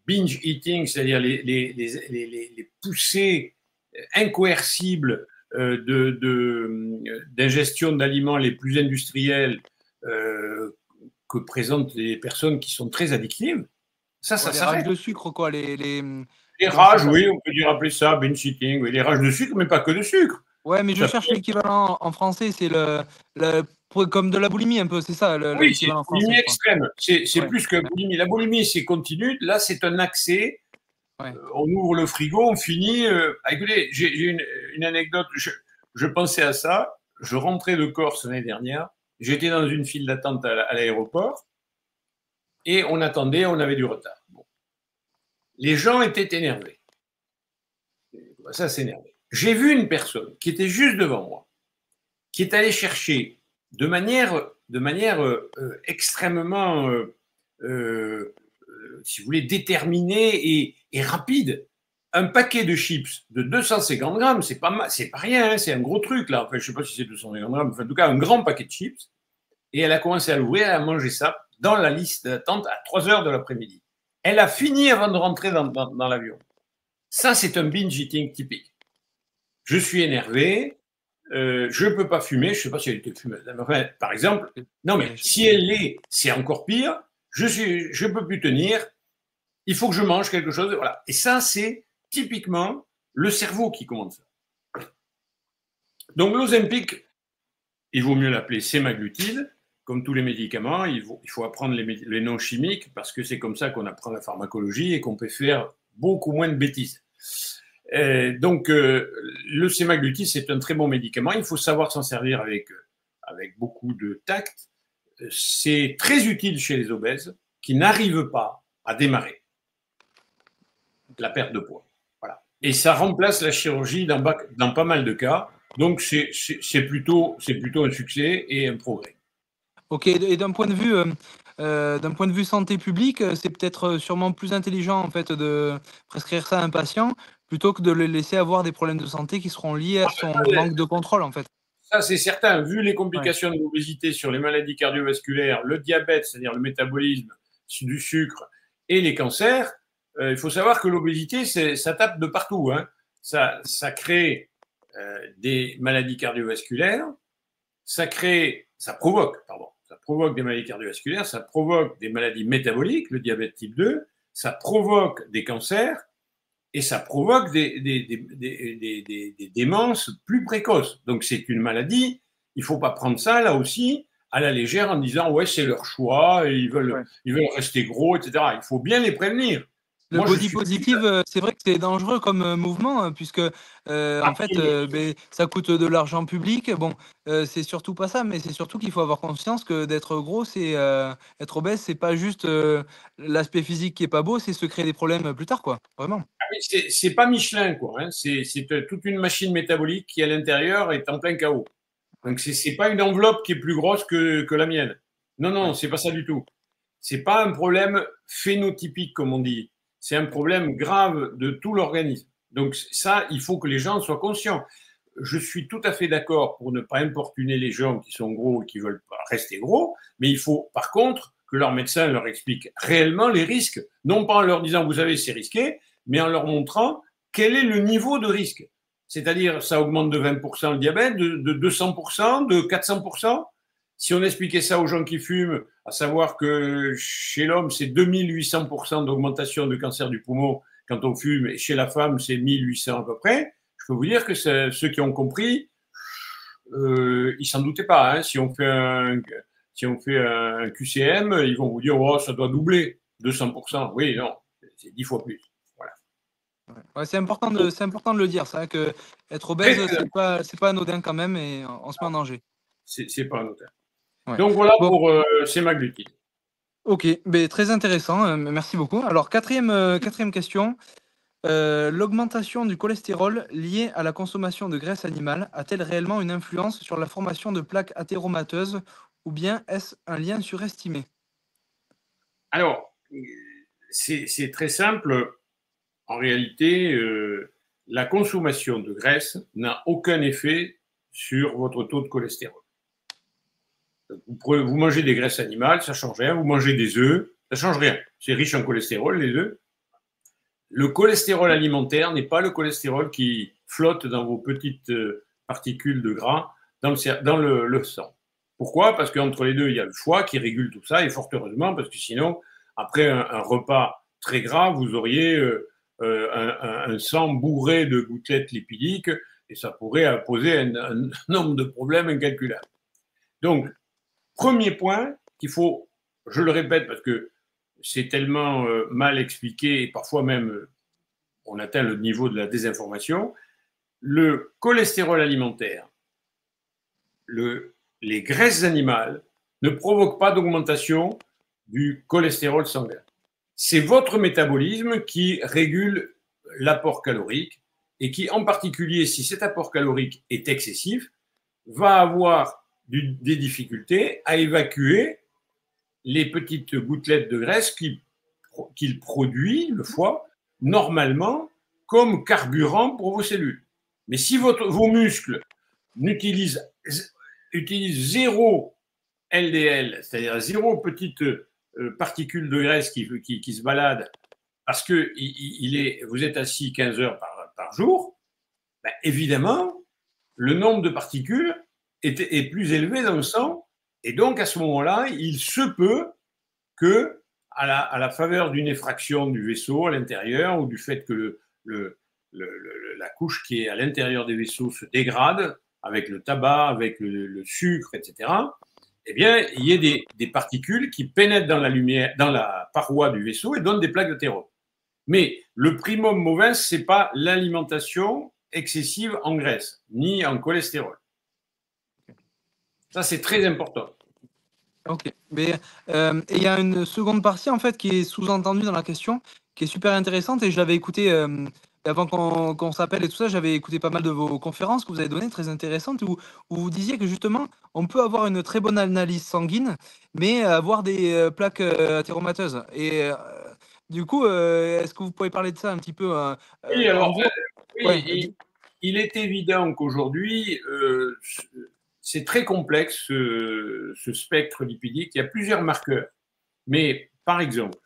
binge eating, c'est-à-dire les poussées incoercibles d'ingestion d'aliments les plus industriels que présentent les personnes qui sont très addictives, ça
Ouais, les rages
s'arrête.
de sucre, quoi.
Les
Comment ça
rages,
s'appelle?
oui, on peut dire appeler ça binge eating, oui, les rages de sucre, mais pas que de sucre.
Ouais, mais je
Ça
cherche
peut
l'équivalent en français, c'est comme de la boulimie un peu, c'est ça
Oui, c'est
l'équivalent français,
boulimie
je crois.
extrême. C'est
Ouais,
plus que
ouais,
boulimie. La boulimie, c'est continu. Là, c'est un accès.
ouais.
On ouvre le frigo, on finit. Écoutez, j'ai une anecdote. Je pensais à ça. Je rentrais de Corse l'année dernière. J'étais dans une file d'attente à l'aéroport et on attendait, on avait du retard. Bon. Les gens étaient énervés. Ça s'énervait. J'ai vu une personne qui était juste devant moi, qui est allée chercher de manière extrêmement, si vous voulez, déterminée et rapide, un paquet de chips de 250 grammes, c'est pas rien, hein, c'est un gros truc là. Enfin, je sais pas si c'est 250 grammes, enfin, en tout cas, un grand paquet de chips. Et elle a commencé à l'ouvrir, elle a mangé ça dans la liste d'attente à 3 heures de l'après-midi. Elle a fini avant de rentrer dans l'avion. Ça, c'est un binge eating typique. Je suis énervé, je ne peux pas fumer, je ne sais pas si elle était fumeuse. Enfin, par exemple, non mais
Ouais,
si elle l'est, c'est encore pire. Je peux plus tenir. Il faut que je mange quelque chose. Voilà. Et ça, c'est typiquement le cerveau qui commande ça. Donc l'Ozempic, il vaut mieux l'appeler sémaglutide. Comme tous les médicaments, il faut apprendre les noms chimiques parce que c'est comme ça qu'on apprend la pharmacologie et qu'on peut faire beaucoup moins de bêtises. Donc, le sémaglutide, c'est un très bon médicament. Il faut savoir s'en servir avec beaucoup de tact. C'est très utile chez les obèses qui n'arrivent pas à démarrer la perte de poids. Voilà. Et ça remplace la chirurgie dans pas mal de cas. Donc, c'est plutôt un succès et un progrès.
Ok, et d'un point de vue santé publique, c'est peut-être sûrement plus intelligent en fait de prescrire ça à un patient plutôt que de le laisser avoir des problèmes de santé qui seront liés à son manque de contrôle en fait.
Ça, c'est certain. Vu les
Ouais,
complications de l'obésité sur les maladies cardiovasculaires, le diabète, c'est-à-dire le métabolisme du sucre, et les cancers, il faut savoir que l'obésité, ça tape de partout. Hein. Ça crée des maladies cardiovasculaires, ça provoque des maladies cardiovasculaires, ça provoque des maladies métaboliques, le diabète type 2, ça provoque des cancers, et ça provoque des démences plus précoces. Donc c'est une maladie, il ne faut pas prendre ça là aussi à la légère en disant ouais c'est leur choix, et
ouais.
ils veulent rester gros, etc. Il faut bien les prévenir.
Le
Moi je
body
suis
positive, c'est vrai que c'est dangereux comme mouvement, puisque en fait,
absolument.
ça coûte de l'argent public. Bon, c'est surtout pas ça, mais c'est surtout qu'il faut avoir conscience que d'être gros, être obèse, c'est pas juste l'aspect physique qui est pas beau, c'est se créer des problèmes plus tard, quoi. Vraiment.
Ah oui, c'est pas Michelin quoi, hein. C'est toute une machine métabolique qui à l'intérieur est en plein chaos.
Ouais,
Donc c'est pas une enveloppe qui est plus grosse que la mienne. Non non,
ouais.
c'est pas ça du tout. C'est pas un problème phénotypique, comme on dit. C'est un problème grave de tout l'organisme. Donc ça, il faut que les gens soient conscients. Je suis tout à fait d'accord pour ne pas importuner les gens qui sont gros et qui veulent pas rester gros, mais il faut par contre que leur médecin leur explique réellement les risques, non pas en leur disant vous savez c'est risqué, mais en leur montrant quel est le niveau de risque. C'est-à-dire ça augmente de 20% le diabète, de 200%, de 400%. Si on expliquait ça aux gens qui fument, à savoir que chez l'homme, c'est 2800% d'augmentation de cancer du poumon quand on fume, et chez la femme, c'est 1800 à peu près, je peux vous dire que ceux qui ont compris, ils s'en doutaient pas. Hein. Si on fait un QCM, ils vont vous dire, oh, ça doit doubler, 200%. Oui, non, c'est 10 fois plus. Voilà.
Ouais, c'est important de le dire, ça, que être
Très,
obèse,
très,
c'est pas anodin quand même, et on se met en danger.
c'est pas un auteur.
Ouais.
Donc voilà
Bon,
pour semaglutide.
ok, ben, très intéressant, merci beaucoup. Alors, quatrième question. L'augmentation du cholestérol liée à la consommation de graisse animale a-t-elle réellement une influence sur la formation de plaques athéromateuses ou bien est-ce un lien surestimé?
Alors, c'est très simple. En réalité, la consommation de graisse n'a aucun effet sur votre taux de cholestérol. Vous mangez des graisses animales, ça ne change rien. Vous mangez des œufs, ça ne change rien. C'est riche en cholestérol, les œufs. le cholestérol alimentaire n'est pas le cholestérol qui flotte dans vos petites particules de gras dans le sang. Pourquoi? Parce qu'entre les deux, il y a le foie qui régule tout ça, et fort heureusement, parce que sinon, après un repas très gras, vous auriez un sang bourré de gouttelettes lipidiques, et ça pourrait poser un nombre de problèmes incalculables. Donc, premier point qu'il faut, je le répète parce que c'est tellement mal expliqué et parfois même on atteint le niveau de la désinformation, le cholestérol alimentaire, les graisses animales ne provoquent pas d'augmentation du cholestérol sanguin. C'est votre métabolisme qui régule l'apport calorique et qui, en particulier, si cet apport calorique est excessif, va avoir des difficultés à évacuer les petites gouttelettes de graisse qu'il produit, le foie, normalement, comme carburant pour vos cellules. Mais si vos muscles utilisent zéro LDL, c'est-à-dire zéro petite particule de graisse qui se balade parce que vous êtes assis 15 heures par jour, ben évidemment, le nombre de particules est plus élevé dans le sang, et donc à ce moment-là, il se peut que, à la faveur d'une effraction du vaisseau à l'intérieur, ou du fait que la couche qui est à l'intérieur des vaisseaux se dégrade avec le tabac, avec le sucre, etc., eh bien, il y a des particules qui pénètrent dans la lumière, dans la paroi du vaisseau et donnent des plaques d'athérome. Mais le primum movens, ce n'est pas l'alimentation excessive en graisse, ni en cholestérol. Ça, c'est très important.
Ok. Mais il y a une seconde partie en fait qui est sous-entendue dans la question, qui est super intéressante, et je l'avais écouté avant qu'on s'appelle et tout ça, j'avais écouté pas mal de vos conférences que vous avez données, très intéressantes, où vous disiez que justement, on peut avoir une très bonne analyse sanguine, mais avoir des plaques athéromateuses. Et du coup, est-ce que vous pouvez parler de ça un petit peu
Oui, alors, oui,
ouais,
il est évident qu'aujourd'hui, c'est très complexe ce spectre lipidique. Il y a plusieurs marqueurs. Mais par exemple,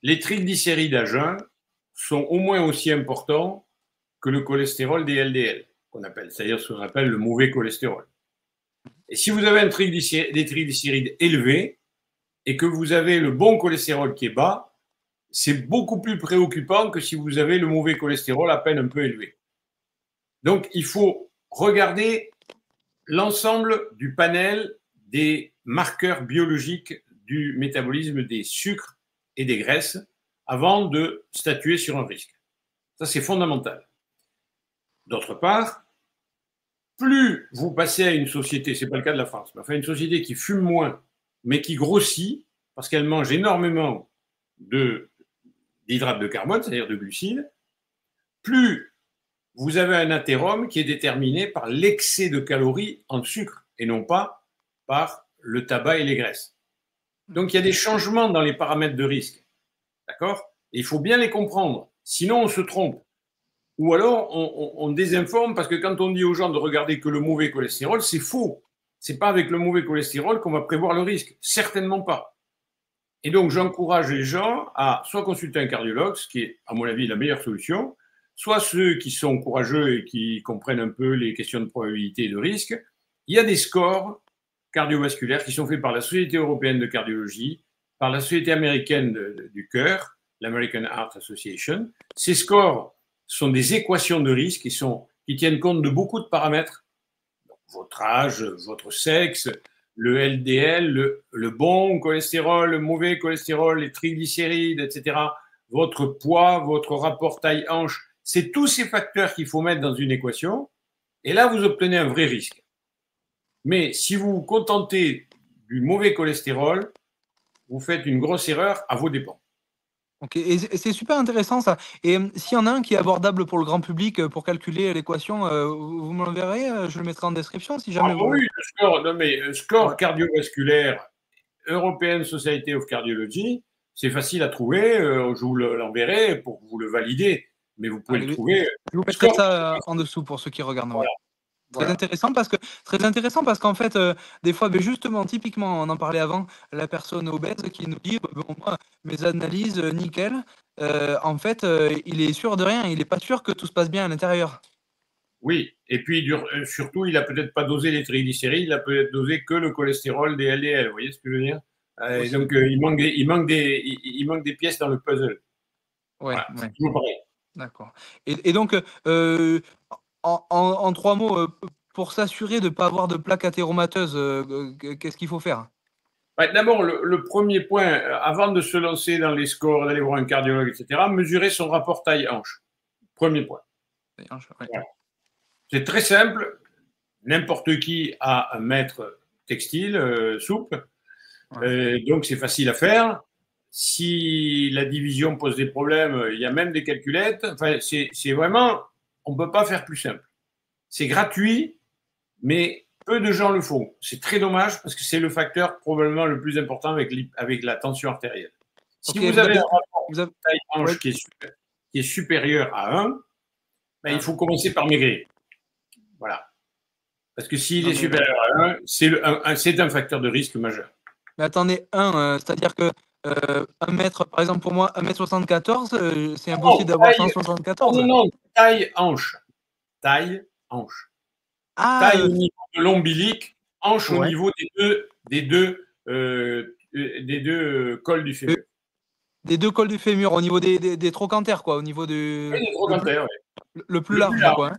les triglycérides à jeun sont au moins aussi importants que le cholestérol des LDL, qu'on appelle, c'est-à-dire ce qu'on appelle le mauvais cholestérol. Et si vous avez des triglycérides élevés et que vous avez le bon cholestérol qui est bas, c'est beaucoup plus préoccupant que si vous avez le mauvais cholestérol à peine un peu élevé. Donc, il faut regarder l'ensemble du panel des marqueurs biologiques du métabolisme des sucres et des graisses avant de statuer sur un risque. Ça, c'est fondamental. D'autre part, plus vous passez à une société, ce n'est pas le cas de la France, mais enfin une société qui fume moins, mais qui grossit, parce qu'elle mange énormément d'hydrates de carbone, c'est-à-dire de glucides, plus vous avez un athérome qui est déterminé par l'excès de calories en sucre et non pas par le tabac et les graisses. Donc il y a des changements dans les paramètres de risque. D'accord? Et il faut bien les comprendre. Sinon, on se trompe. Ou alors, on désinforme parce que quand on dit aux gens de regarder que le mauvais cholestérol, c'est faux. Ce n'est pas avec le mauvais cholestérol qu'on va prévoir le risque. Certainement pas. Et donc, j'encourage les gens à soit consulter un cardiologue, ce qui est, à mon avis, la meilleure solution, soit ceux qui sont courageux et qui comprennent un peu les questions de probabilité et de risque. Il y a des scores cardiovasculaires qui sont faits par la Société européenne de cardiologie, par la Société américaine du cœur, l'American Heart Association. Ces scores sont des équations de risque qui tiennent compte de beaucoup de paramètres. Donc, votre âge, votre sexe, le LDL, le bon cholestérol, le mauvais cholestérol, les triglycérides, etc. Votre poids, votre rapport taille-hanche. C'est tous ces facteurs qu'il faut mettre dans une équation. Et là, vous obtenez un vrai risque. Mais si vous vous contentez du mauvais cholestérol, vous faites une grosse erreur à vos dépens.
Ok, et c'est super intéressant ça. Et s'il y en a un qui est abordable pour le grand public pour calculer l'équation, vous me l'enverrez, je le mettrai en description si jamais
Oui, le score
ouais.
cardiovasculaire European Society of Cardiology, c'est facile à trouver. Je vous l'enverrai pour vous le valider, mais vous pouvez le trouver.
Je vous mettrai ça en dessous pour ceux qui regardent.
Voilà.
Très intéressant parce qu'en fait, des fois, justement, typiquement, on en parlait avant, la personne obèse qui nous dit bon, moi, mes analyses, nickel, en fait, il est sûr de rien. Il n'est pas sûr que tout se passe bien à l'intérieur.
Oui, et puis surtout, il a peut-être pas dosé les triglycérides, il a peut-être dosé que le cholestérol des LDL. Vous voyez ce que je veux dire? Et
Aussi.
donc, il manque des pièces dans le puzzle.
Ouais,
Voilà, c'est
ouais,
toujours pareil.
d'accord. Et donc, en 3 mots, pour s'assurer de ne pas avoir de plaques athéromateuses, qu'est-ce qu'il faut faire?
Ouais, d'abord, le premier point, avant de se lancer dans les scores, d'aller voir un cardiologue, etc., mesurer son rapport taille-hanche. Premier point.
Ouais,
Voilà. C'est très simple. N'importe qui a un mètre textile souple.
ouais.
Donc, c'est facile à faire. Si la division pose des problèmes, il y a même des calculettes. Enfin, c'est vraiment, on ne peut pas faire plus simple. C'est gratuit, mais peu de gens le font. C'est très dommage parce que c'est le facteur probablement le plus important avec la tension artérielle. Si
OK,
vous avez un rapport
vous avez ouais,
taille-hanche qui est supérieur à 1, ben, il
ah,
faut commencer par maigrir. Voilà. Parce que s'il
non
est
mais
supérieur à 1, c'est un facteur de risque majeur.
mais attendez, c'est-à-dire que, 1 mètre, par exemple, pour moi, 1,74 m, c'est
Non,
impossible d'avoir
taille, non,
174?
non, non, taille-hanche. Taille-hanche.
Ah,
Taille au niveau de l'ombilic, hanche au
ouais,
niveau des deux cols du
heu,
fémur.
des 2 cols du fémur, au niveau des trochantères, quoi, au niveau
Oui,
du
les trochantères, oui.
le plus
Le plus
large,
large,
quoi, hein?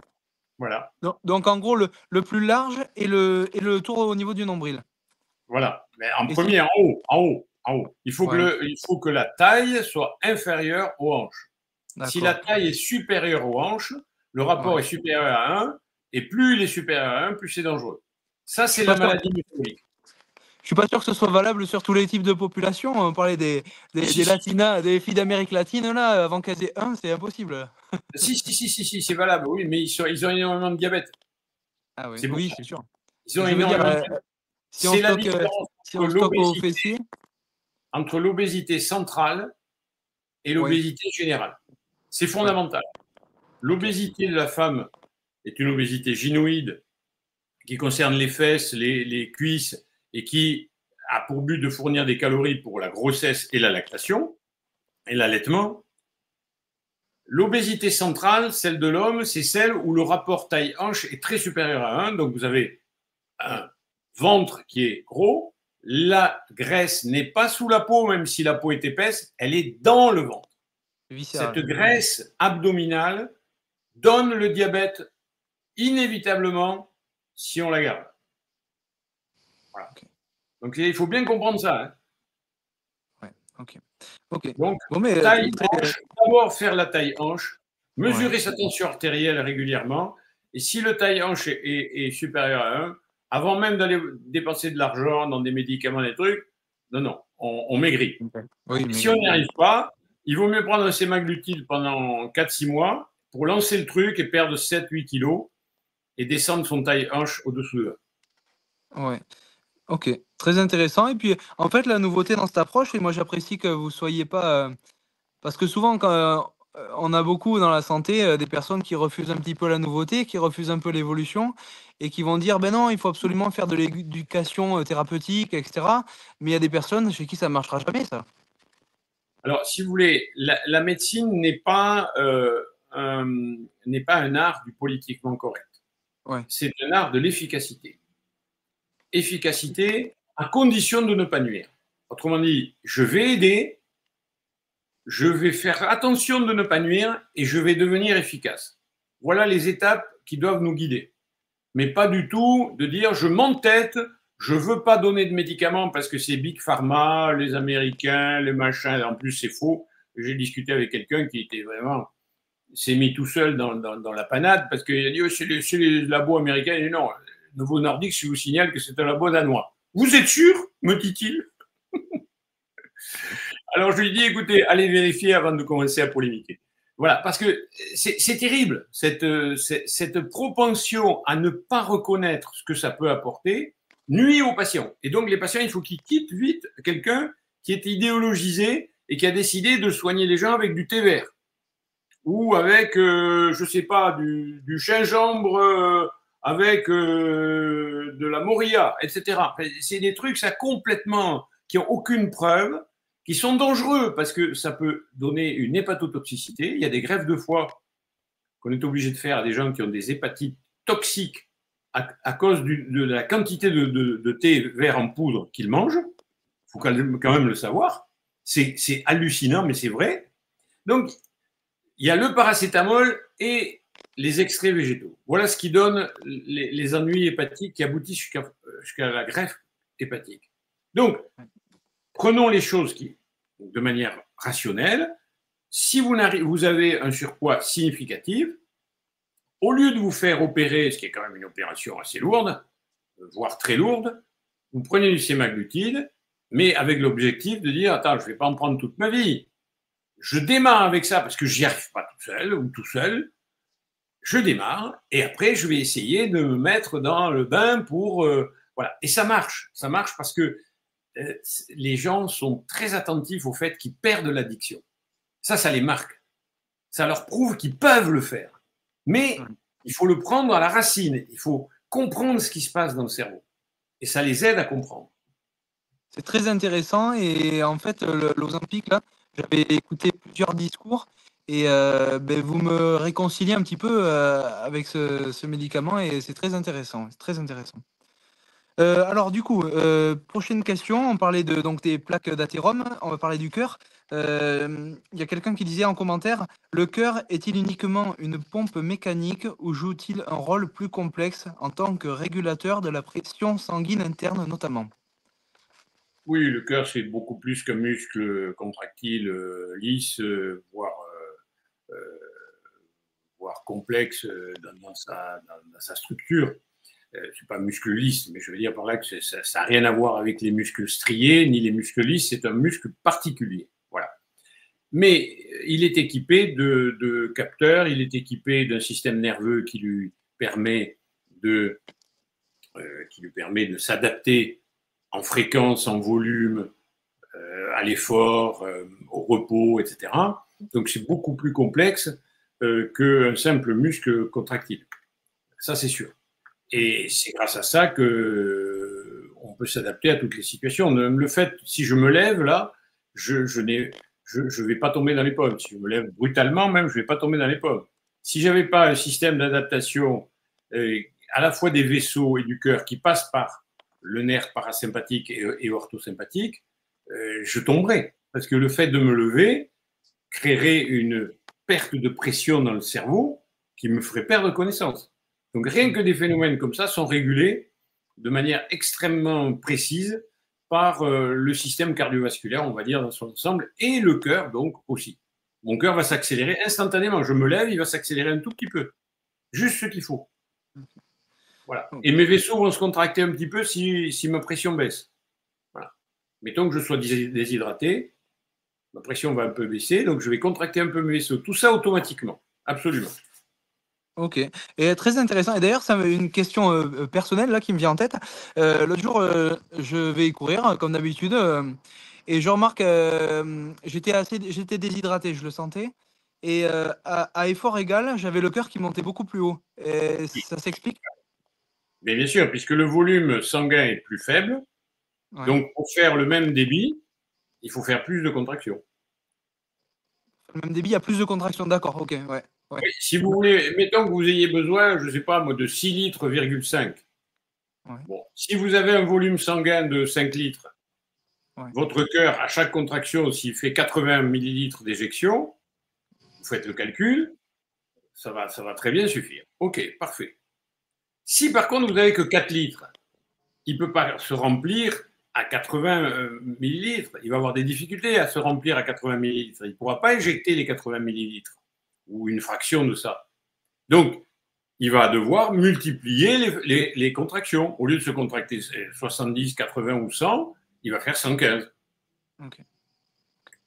voilà.
Donc en gros, le plus large et le tour au niveau du nombril.
Voilà. Mais en
Et si
premier, en haut.
Ouais,
Il faut que la taille soit inférieure aux hanches. Si la
d'accord,
taille est supérieure aux hanches, le rapport
ouais.
est supérieur à 1, et plus il est supérieur à 1, plus c'est dangereux. Ça,
Je
c'est
suis
la
pas sûr
maladie métabolique.
je suis pas sûr que ce soit valable sur tous les types de population. On parlait des
Si,
latinas, des filles d'Amérique latine là, avant qu'elles aient 1, c'est impossible.
c'est valable, oui, mais ils ont énormément de diabète.
Ah oui,
C'est pour
oui,
ça.
c'est sûr.
Ils ont
Je veux dire,
énormément de diabète. C'est la différence
si on stocke au fessier,
entre l'obésité centrale et
oui,
l'obésité générale. C'est
ouais,
fondamental.
OK.
L'obésité de la femme est une obésité gynoïde qui concerne les fesses, les cuisses et qui a pour but de fournir des calories pour la grossesse et la lactation et l'allaitement. L'obésité centrale, celle de l'homme, c'est celle où le rapport taille-hanche est très supérieur à 1. Donc vous avez un ventre qui est gros, la graisse n'est pas sous la peau, même si la peau est épaisse, elle est dans le ventre. Cette
Viscéral.
graisse abdominale donne le diabète inévitablement si on la garde. Voilà.
OK,
Donc il faut bien comprendre ça. Hein.
ouais, OK. OK.
Donc,
Bon mais, très
taille-hanche, d'abord faire la taille-hanche,
ouais.
mesurer sa tension artérielle régulièrement, et si le taille-hanche est supérieur à 1, avant même d'aller dépenser de l'argent dans des médicaments, des trucs, non, on maigrit.
OK. Oui,
Et si on
maigrir,
n'y
ouais.
arrive pas, il vaut mieux prendre un sémaglutide pendant 4-6 mois pour lancer le truc et perdre 7-8 kilos et descendre son taille-hanche au-dessous de 1.
Ouais. OK, très intéressant et puis, en fait, la nouveauté dans cette approche et moi j'apprécie que vous soyez pas, parce que souvent quand, on a beaucoup dans la santé, des personnes qui refusent un petit peu la nouveauté, qui refusent un peu l'évolution et qui vont dire: «Ben non, il faut absolument faire de l'éducation, thérapeutique et cetera». Mais il y a des personnes chez qui ça marchera jamais ça.
Alors, si vous voulez, la médecine n'est pas un art du politiquement correct.
Ouais,
C'est un art de l'efficacité. Efficacité à condition de ne pas nuire. Autrement dit, je vais aider, je vais faire attention de ne pas nuire et je vais devenir efficace. Voilà les étapes qui doivent nous guider. Mais pas du tout de dire je m'entête, je veux pas donner de médicaments parce que c'est Big Pharma, les Américains, les machins. En plus, c'est faux. J'ai discuté avec quelqu'un qui était vraiment s'est mis tout seul dans la panade parce qu'il a dit oh, c'est les labos américains. Il dit non, Novo Nordisk, je vous signale que c'est un labo danois. Vous êtes sûr me dit-il. Alors je lui dis écoutez, allez vérifier avant de commencer à polémiquer. Voilà, parce que c'est terrible, cette propension à ne pas reconnaître ce que ça peut apporter nuit aux patients. Et donc les patients, il faut qu'ils quittent vite quelqu'un qui est idéologisé et qui a décidé de soigner les gens avec du thé vert ou avec, je sais pas, du gingembre avec de la moria, etc. C'est des trucs ça complètement qui ont aucune preuve, qui sont dangereux parce que ça peut donner une hépatotoxicité. Il y a des greffes de foie qu'on est obligé de faire à des gens qui ont des hépatites toxiques à cause de la quantité de thé vert en poudre qu'ils mangent. Il faut quand même le savoir. C'est hallucinant, mais c'est vrai. Donc, il y a le paracétamol et les extraits végétaux. Voilà ce qui donne les ennuis hépatiques qui aboutissent jusqu'à la greffe hépatique. Donc, prenons les choses de manière rationnelle. Si vous avez un surpoids significatif, au lieu de vous faire opérer, ce qui est quand même une opération assez lourde, voire très lourde, vous prenez du sémaglutide, mais avec l'objectif de dire, attends, je ne vais pas en prendre toute ma vie. Je démarre avec ça parce que j'y arrive pas tout seul ou tout seul. Je démarre et après, je vais essayer de me mettre dans le bain pour... voilà. Et ça marche parce que les gens sont très attentifs au fait qu'ils perdent l'addiction. Ça les marque. Ça leur prouve qu'ils peuvent le faire. Mais il faut le prendre à la racine. Il faut comprendre ce qui se passe dans le cerveau. Et ça les aide à comprendre.
C'est très intéressant. Et en fait, l'Ozempic, là, j'avais écouté plusieurs discours. Et vous me réconciliez un petit peu avec ce médicament. Et c'est très intéressant. C'est très intéressant. Alors du coup, prochaine question, on parlait donc des plaques d'athérome, on va parler du cœur. Il y a quelqu'un qui disait en commentaire, le cœur est-il uniquement une pompe mécanique ou joue-t-il un rôle plus complexe en tant que régulateur de la pression sanguine interne notamment?
Oui, le cœur, c'est beaucoup plus qu'un muscle contractile lisse, voire complexe dans sa structure. C'est pas un muscle lisse, mais je veux dire par là que ça n'a rien à voir avec les muscles striés ni les muscles lisses, c'est un muscle particulier. Voilà. Mais il est équipé de capteurs, il est équipé d'un système nerveux qui lui permet de s'adapter en fréquence, en volume, à l'effort, au repos, etc. Donc c'est beaucoup plus complexe qu'un simple muscle contractile. Ça, c'est sûr. Et c'est grâce à ça que on peut s'adapter à toutes les situations. Le fait, si je me lève là, je vais pas tomber dans les pommes. Si je me lève brutalement, même, je vais pas tomber dans les pommes. Si j'avais pas un système d'adaptation à la fois des vaisseaux et du cœur qui passent par le nerf parasympathique et orthosympathique, je tomberais. Parce que le fait de me lever créerait une perte de pression dans le cerveau qui me ferait perdre connaissance. Donc rien que des phénomènes comme ça sont régulés de manière extrêmement précise par le système cardiovasculaire, on va dire, dans son ensemble, et le cœur, donc, aussi. Mon cœur va s'accélérer instantanément. Je me lève, il va s'accélérer un tout petit peu. Juste ce qu'il faut. Voilà. Et mes vaisseaux vont se contracter un petit peu si ma pression baisse. Voilà. Mettons que je sois déshydraté, ma pression va un peu baisser, donc je vais contracter un peu mes vaisseaux. Tout ça automatiquement. Absolument.
Ok, et très intéressant. Et d'ailleurs, ça une question personnelle là qui me vient en tête. L'autre jour, je vais courir comme d'habitude, et je remarque, j'étais déshydraté, je le sentais, et à effort égal, j'avais le cœur qui montait beaucoup plus haut. Et ça s'explique?
Mais bien sûr, puisque le volume sanguin est plus faible,
Ouais.
donc pour faire le même débit, il faut faire plus de contractions.
Le même débit, il y a plus de contractions. D'accord, ok, ouais. Ouais.
Si vous voulez, mettons que vous ayez besoin, je ne sais pas moi, de 6 litres, 5.
Ouais.
Bon, si vous avez un volume sanguin de 5 litres,
Ouais.
votre cœur, à chaque contraction, s'il fait 80 millilitres d'éjection, vous faites le calcul, ça va très bien suffire. Ok, parfait. Si par contre vous n'avez que 4 litres, il ne peut pas se remplir à 80 millilitres. Il va avoir des difficultés à se remplir à 80 millilitres. Il ne pourra pas éjecter les 80 millilitres ou une fraction de ça. Donc, il va devoir multiplier les contractions. Au lieu de se contracter 70, 80 ou 100, il va faire 115.
Ok.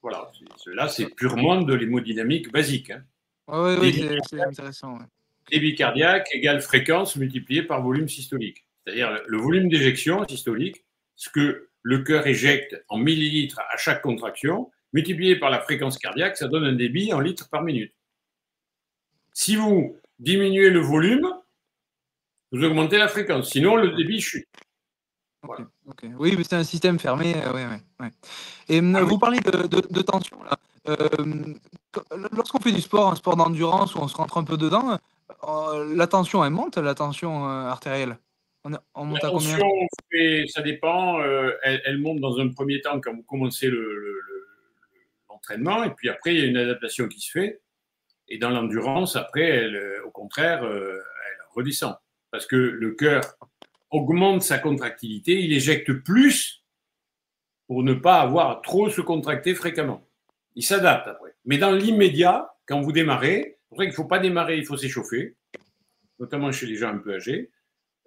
Voilà. Là, c'est purement de l'hémodynamique basique. Hein.
Oui, c'est intéressant. Ouais.
Débit cardiaque égale fréquence multipliée par volume systolique. C'est-à-dire le volume d'éjection systolique, ce que le cœur éjecte en millilitres à chaque contraction, multiplié par la fréquence cardiaque, ça donne un débit en litres par minute. Si vous diminuez le volume, vous augmentez la fréquence. Sinon, le débit chute.
Ok,
Voilà.
ok. Oui, mais c'est un système fermé. Ouais, ouais, ouais. Et
Ah oui,
vous parlez de tension là. Lorsqu'on fait du sport, un sport d'endurance où on se rentre un peu dedans, la tension, elle monte, la tension artérielle. On
la
monte à combien?
tension, ça dépend. Elle monte dans un premier temps quand vous commencez l'entraînement, et puis après, il y a une adaptation qui se fait. Et dans l'endurance, après, au contraire, elle redescend. Parce que le cœur augmente sa contractilité, il éjecte plus pour ne pas avoir trop se contracter fréquemment. Il s'adapte après. Mais dans l'immédiat, quand vous démarrez, c'est pour ça qu'il ne faut pas démarrer, il faut s'échauffer, notamment chez les gens un peu âgés.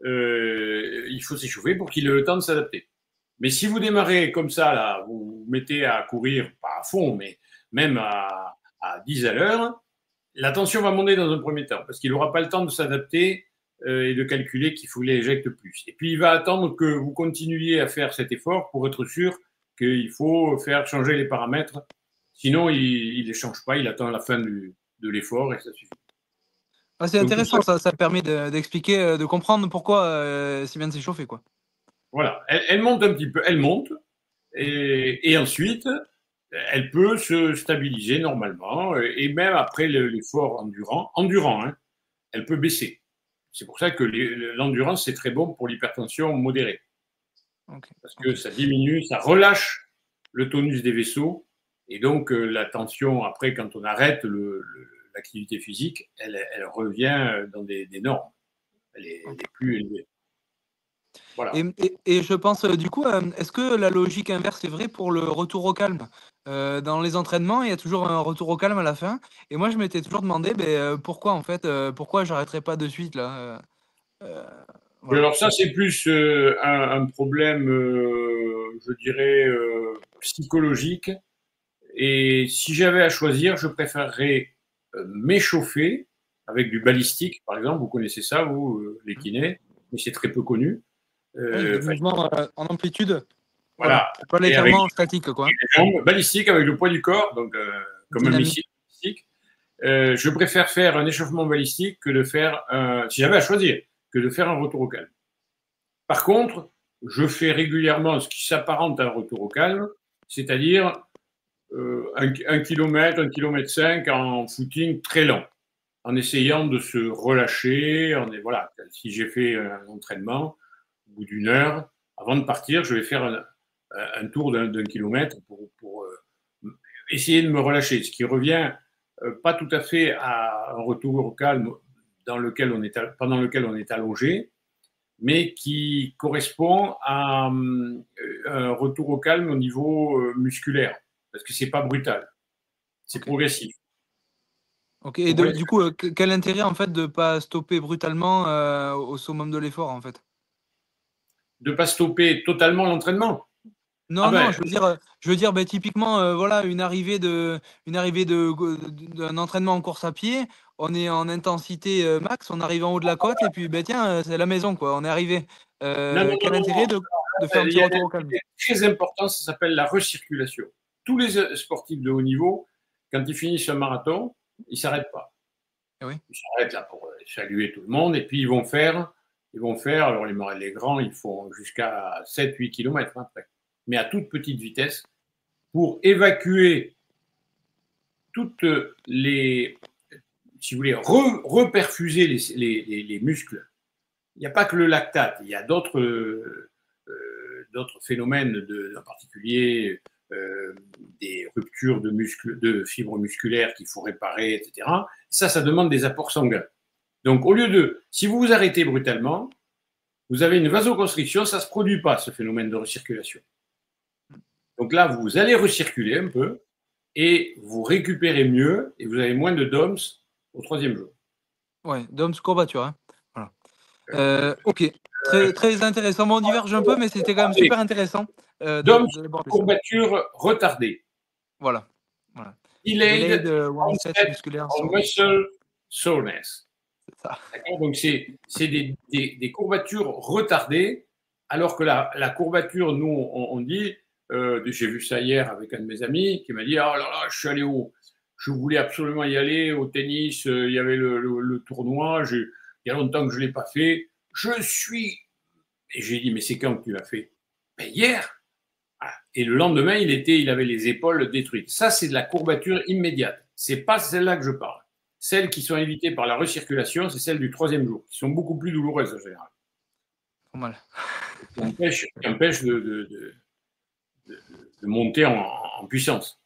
Il faut s'échauffer pour qu'il ait le temps de s'adapter. Mais si vous démarrez comme ça, là, vous vous mettez à courir, pas à fond, mais même à 10 à l'heure, la tension va monter dans un premier temps, parce qu'il n'aura pas le temps de s'adapter et de calculer qu'il faut qu'il éjecte plus. Et puis il va attendre que vous continuiez à faire cet effort pour être sûr qu'il faut faire changer les paramètres. Sinon, il ne les change pas, il attend la fin de l'effort et ça suffit.
Ah, c'est
Donc tout ça,
intéressant, ça permet d'expliquer, de comprendre pourquoi c'est bien de s'échauffer, quoi.
voilà. Elle monte un petit peu, elle monte, et ensuite, elle peut se stabiliser normalement, et même après l'effort endurant, hein, elle peut baisser. C'est pour ça que l'endurance, c'est très bon pour l'hypertension modérée,
Ok,
parce que
ok.
ça diminue, ça relâche le tonus des vaisseaux, et donc la tension, après, quand on arrête l'activité physique, elle revient dans des normes, elle est plus élevée. Voilà.
Et je pense, du coup, est-ce que la logique inverse est vraie pour le retour au calme? Dans les entraînements, il y a toujours un retour au calme à la fin. Et moi, je m'étais toujours demandé, ben, pourquoi, en fait, pourquoi j'arrêterais pas de suite, là? Euh, voilà.
Alors ça, c'est plus un problème, je dirais, psychologique. Et si j'avais à choisir, je préférerais m'échauffer avec du balistique, par exemple. Vous connaissez ça, vous, les kinés, mais c'est très peu connu.
Oui, des
Enfin,
mouvements en amplitude, voilà.
voilà.
Pas
Et avec
légèrement statique, quoi.
les jambes, balistique avec le poids du corps, donc comme un missile
Dynamique.
balistique. Je préfère faire un échauffement balistique que de faire, si j'avais à choisir, que de faire un retour au calme. Par contre, je fais régulièrement ce qui s'apparente à un retour au calme, c'est-à-dire 1 kilomètre, 1,5 km en footing très lent, en essayant de se relâcher. Voilà, si j'ai fait un entraînement, au bout d'une heure, avant de partir, je vais faire un tour d'un kilomètre pour essayer de me relâcher, ce qui revient pas tout à fait à un retour au calme pendant lequel on est allongé, mais qui correspond à un retour au calme au niveau musculaire, parce que c'est pas brutal, c'est
Ok.
progressif.
Ok.
Vous
Et
voyez,
du coup, quel intérêt, en fait, de pas stopper brutalement au summum de l'effort, en fait?
de pas stopper totalement l'entraînement. Ah
Non, non,
ben,
je veux dire, ben, typiquement, voilà, d'un entraînement en course à pied, on est en intensité max, on arrive en haut de la côte, et puis, ben, tiens, c'est la maison, quoi, on est arrivé.
non, non, non,
Quel
non,
intérêt
non.
de faire un
Il
petit
y a un
retour au calme?
aspect très important, ça s'appelle la recirculation. Tous les sportifs de haut niveau, quand ils finissent un marathon, ils ne s'arrêtent pas.
Eh oui,
Ils s'arrêtent là pour saluer tout le monde, et puis alors les grands, ils font jusqu'à 7-8 km après, mais à toute petite vitesse, pour évacuer toutes les, si vous voulez, reperfuser les muscles. Il n'y a pas que le lactate, il y a d'autres phénomènes, en particulier des ruptures de fibres musculaires qu'il faut réparer, etc. Ça demande des apports sanguins. Donc, si vous vous arrêtez brutalement, vous avez une vasoconstriction, ça ne se produit pas, ce phénomène de recirculation. Donc là, vous allez recirculer un peu et vous récupérez mieux et vous avez moins de DOMS au troisième jour.
ouais, d'hommes courbature, hein. Voilà. Ok, très, très intéressant. Bon, on diverge un peu, mais c'était quand même super intéressant
DOMS,
d'aborder ça.
courbature retardée.
Voilà, voilà.
Delayed
Delayed onset
onset
musculaire
of
soreness,
muscle soreness.
c'est ça.
D'accord. Donc, c'est des courbatures retardées, alors que la courbature, nous, on dit, j'ai vu ça hier avec un de mes amis qui m'a dit, oh là là, je voulais absolument y aller au tennis, il y avait le tournoi, il y a longtemps que je ne l'ai pas fait. Je suis Et j'ai dit, mais c'est quand que tu l'as fait? Ben, hier. Ah. Et le lendemain, il avait les épaules détruites. Ça, c'est de la courbature immédiate. C'est pas celle-là que je parle. Celles qui sont évitées par la recirculation, c'est celles du 3e jour, qui sont beaucoup plus douloureuses en général.
Pas mal.
Qui empêchent de monter en puissance.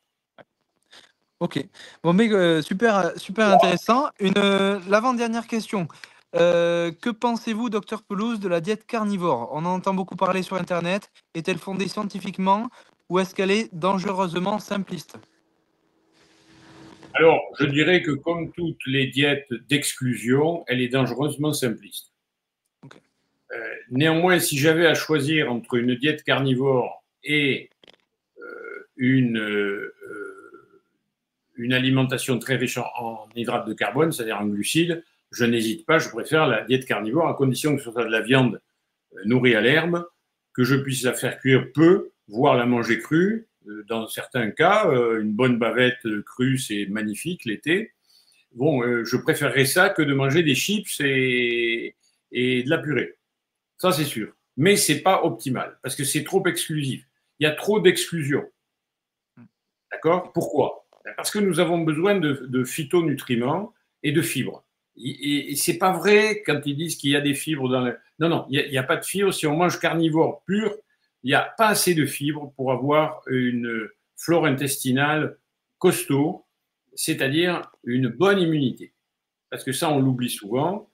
Ok. Bon, mais super, super intéressant. L'avant-dernière question. Que pensez-vous, docteur Pelouse, de la diète carnivore? On en entend beaucoup parler sur Internet. Est-elle fondée scientifiquement ou est-ce qu'elle est dangereusement simpliste?
Alors, je dirais que comme toutes les diètes d'exclusion, elle est dangereusement simpliste.
Ok.
Néanmoins, si j'avais à choisir entre une diète carnivore et une, une alimentation très riche en hydrates de carbone, c'est-à-dire en glucides, je n'hésite pas, je préfère la diète carnivore à condition que ce soit de la viande nourrie à l'herbe, que je puisse la faire cuire peu, voire la manger crue. Dans certains cas, une bonne bavette crue, c'est magnifique l'été. Bon, je préférerais ça que de manger des chips et de la purée. Ça, c'est sûr. Mais c'est pas optimal parce que c'est trop exclusif. Il y a trop d'exclusion. D'accord? Pourquoi? Parce que nous avons besoin de phytonutriments et de fibres. Et c'est pas vrai quand ils disent qu'il y a des fibres dans le... Non, non, il n'y a pas de fibres. Si on mange carnivore pur, il n'y a pas assez de fibres pour avoir une flore intestinale costaud, c'est-à-dire une bonne immunité. Parce que ça, on l'oublie souvent.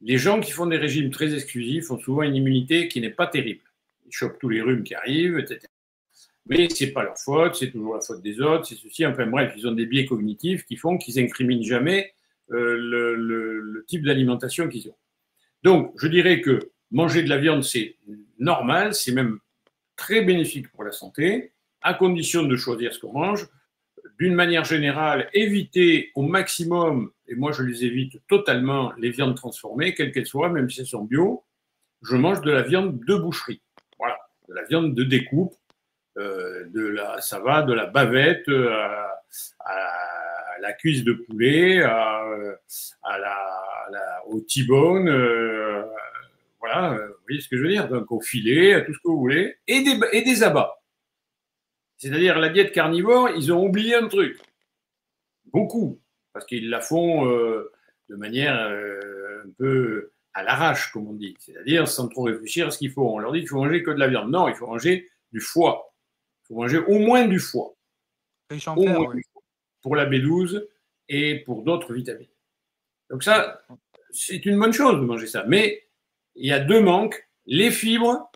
Les gens qui font des régimes très exclusifs ont souvent une immunité qui n'est pas terrible. Ils chopent tous les rhumes qui arrivent, etc. Mais ce n'est pas leur faute, c'est toujours la faute des autres, c'est ceci. Enfin bref, ils ont des biais cognitifs qui font qu'ils n'incriminent jamais le type d'alimentation qu'ils ont. Donc, je dirais que manger de la viande, c'est normal, c'est même très bénéfique pour la santé, à condition de choisir ce qu'on mange. D'une manière générale, éviter au maximum, et moi je les évite totalement, les viandes transformées, quelles qu'elles soient, même si elles sont bio. Je mange de la viande de boucherie. Voilà, de la viande de découpe, ça va de la bavette à la cuisse de poulet, au T-bone, voilà, vous voyez ce que je veux dire, donc au filet, à tout ce que vous voulez, et des abats. C'est-à-dire la diète carnivore, ils ont oublié un truc, beaucoup, parce qu'ils la font de manière un peu à l'arrache, comme on dit, c'est-à-dire sans trop réfléchir à ce qu'il faut. On leur dit qu'il faut manger que de la viande. Non, il faut manger du foie. Il faut manger au moins du foie.
Riche en
Au
fer,
moins
oui.
du foie. Pour la B12 et pour d'autres vitamines. Donc ça, c'est une bonne chose de manger ça. Mais il y a deux manques, les fibres,